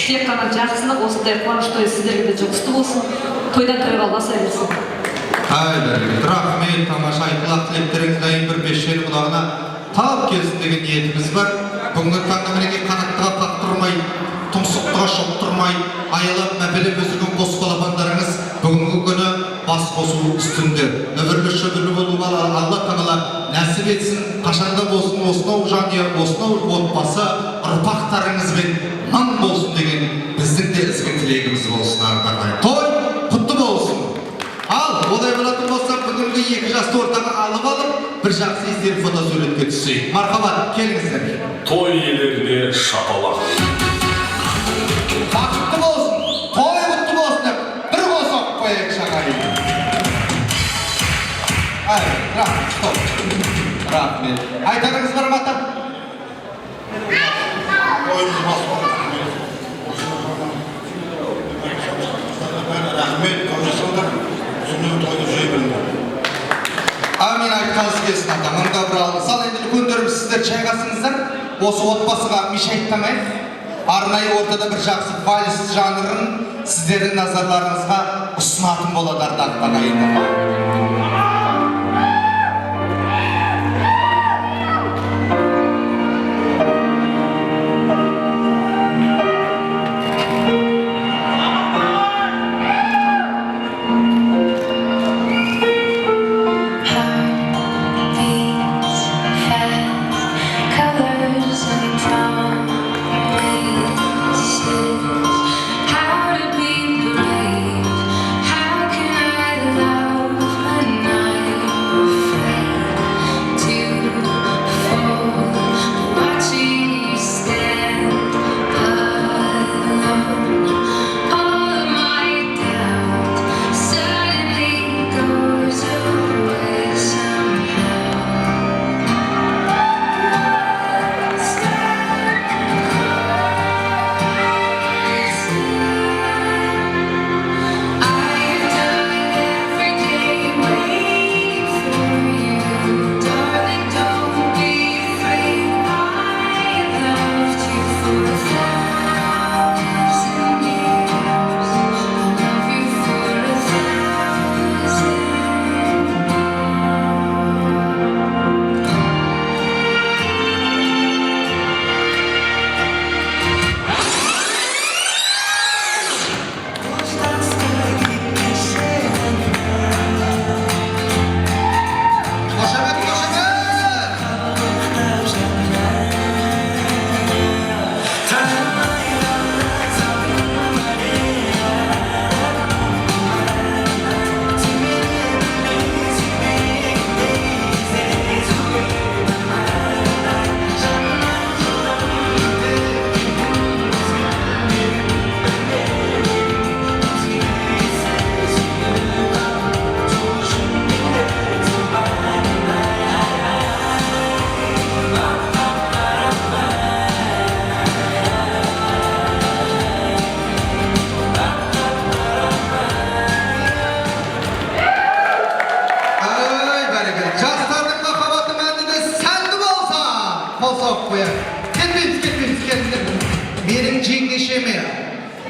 Тек қана жақсылық, осындай қуаныш тойы сіздерге де жұғысты болсын. Тойдан тойға ұласа берсін. Ай, бәрекелді. Рахмет, тамаша айтылақ тілектеріңіз дайын бір бешер құлағына тап келсін деген ниетіміз бар. Бүгінгі таңда мінеге қанаттыға қақтырмай, тұмсықтыға шоқтырмай, аялап мәпелеп өсірген қос балапандарыңыз бүгінгі күні бас қосу үстінде. Өмірлі шөбірлі болуға Алла тағала нәсіп етсін. Қашанда болсын осынау жанұя, осынау отбасы ұрпақтарыңызбен мың болсын деген біздің де ізгі тілегіміз болсын ардағай. Той құтты болсын. Ал, олай болатын болса, бүгінгі 2 жасты ортаға алып алып, бір жақсы естері фотосуретке түсейік. Мархабат, келіңіздер. Той иелеріне шапалақ. Бақытты болсын, той құтты болсын деп, бір қосақ қойық шағайын. Ай, рахмет, стоп. Рахмет. Айтарыңыз бар ма ата? Ойымыз басып рахмет, қожасыңдар, үстіндегі тойды жүйе біліңдер. Амин, айтқаныңыз келсін ата. Мұнда бір алғыс. Ал енді үлкендерім сіздер шайғасыңыздар. Осы отбасыға меш айттамайық. Арнайы ортада бір жақсы вальс жанрын сіздердің назарларыңызға ұсынатын болады ардақты ағайындар. How to be brave? How can I love?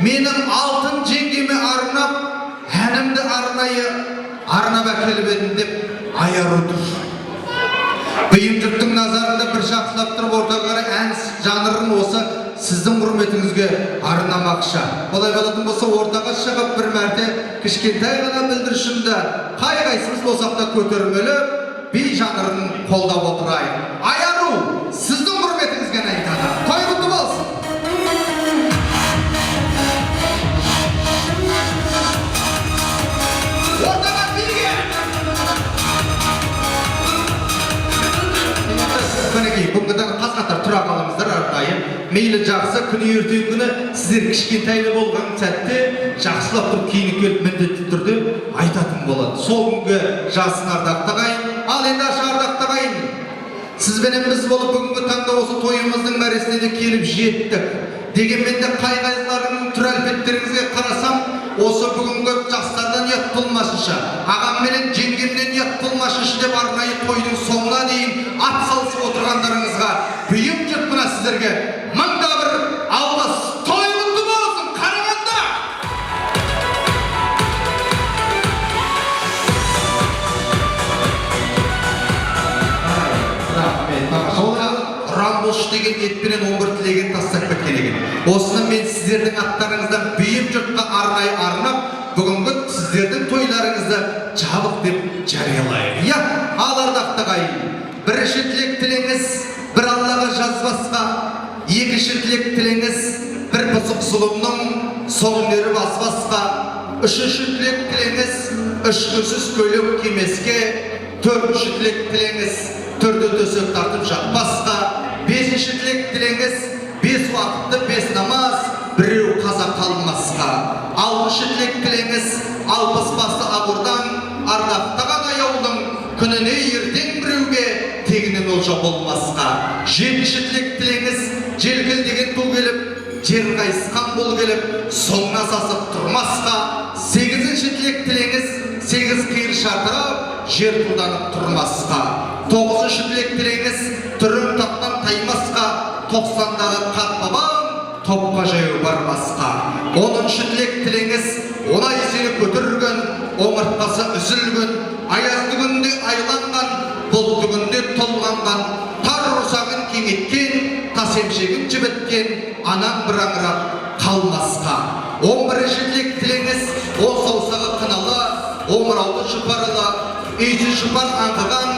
Менің алтын жеңгеме арнап, әнімді арнап әкеліп едім деп аяр отыр. Бұйым жұрттың назарында бір жақсылап тұрып ортаға ән жанрын осы сіздің құрметіңізге арнамақшы. Олай болатын болса ортаға шығып бір мәрте кішкентай ғана білдіршімді қай-қайсымыз болсақ та көтермелеп би жанрын қолдап отырайық. Аяру сіздің құрметіңізге айтады. Той құтты болсын. Ортаға биге! Мінекей, бүгінгі қаз-қатар тұра қалыңыздар ардайым. Мейлі жақсы күні ертең күні сіздер кішкентайлы болған сәтте жақсылап тұрып киініп келіп міндетті түрде айтатын болады. Сол күнгі жасын ардақтағайын, ал енді ашы ардақтағайын. Сізбенен біз болып бүгінгі таңда осы тойымыздың мәресіне келіп жеттік. Дегенмен де қай-қайсыларының түр әлпеттеріңізге қарасам, осы бүгінгі жастардан ұят болмасынша, ағам менен жеңгемнен ұят болмасынша деп арнайы тойдың соңына дейін ат салысып отырғандарыңызға бұйым жұрт мына сіздерге мыңда бір алғыс. Той құтты болсын, Қарағанды! Рамбош деген етпенен 11 тілеген тастап кеткен екен. Осыны мен сіздердің аттарыңыздан бейім жұртқа арнап, бүгінгі сіздердің тойларыңызды жабық деп жариялайын. Ал ардақтағайын, бірінші тілек тілеңіз бір Аллаға жазбасқа, екінші тілек тілеңіз бір пысық зұлымның соңын еріп асбасқа, үшінші тілек тілеңіз үш күнсіз көйлек кимеске, төртінші тілек тілеңіз төрді төсек тартып жатпасқа, бесінші тілек тілеңіз бес уақытты бес намаз біреу қаза қалмасқа, алтыншы тілек тілеңіз алпыс басты ағурдан ардақтаған аяулың күніне ертең біреуге тегінен олжа болмасқа, жетінші тілек тілеңіз желкілдеген ту келіп жер қайысқан бол келіп соңына сасып тұрмасқа, сегізінші тілек тілеңіз сегіз қиыр шартырап жер тұлданып тұрмасқа, тоғызыншы тілек тілеңіз түрін таптан таймасқа, 90-дағы қарт бабам топқа жаяу бармасқа, оныншы тілек тілеңіз оңай сені көтерген, омыртқасы үзілген, аязды күнде айланған, бұлтты күнде толғанған, тар ұрсағын кеңейткен, тас емшегін жібіткен, анаң бір аңырап қалмасқа, 11-ші тілек тілеңіз ол саусағы қыналы, омырауды жұпарылы, үйсі жұпар аңғыған,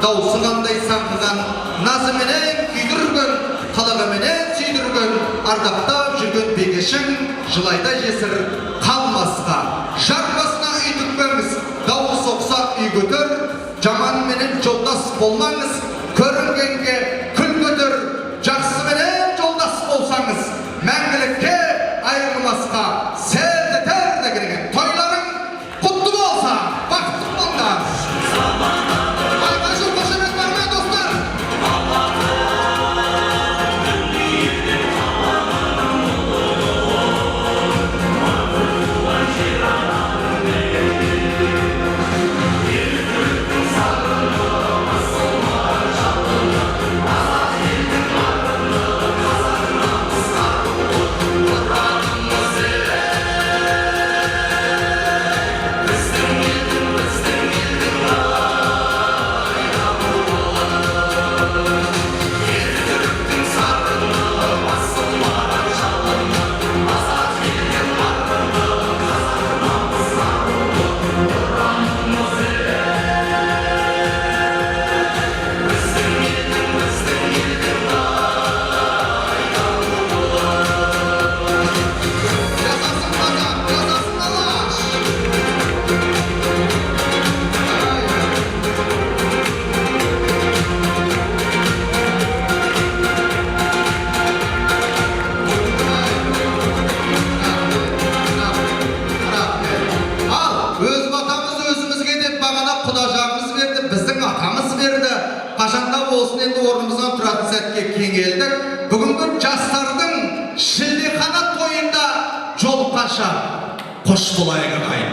даусы қандай саңғыған, назыменен күйдірген, қылығыменен сүйдірген, ардақтап жүрген бегешің жылайда жесір қалмасқа. Жар басына үй тікпеңіз, дауыс соқса үй көтер, жаманменен жолдас болмаңыз, көрінгенге күл көтер, жақсыменен жолдас болсаңыз, мәңгілікке айырылмасқа, сәлді тәрді кереген тойларың құтты болса, бақытты болыңдар. Қашанда болсын енді орнымыздан тұратын сәтке кеңелдік. Бүгінгі жастардың шілдехана тойында жолыққанша қош болайық ағайын.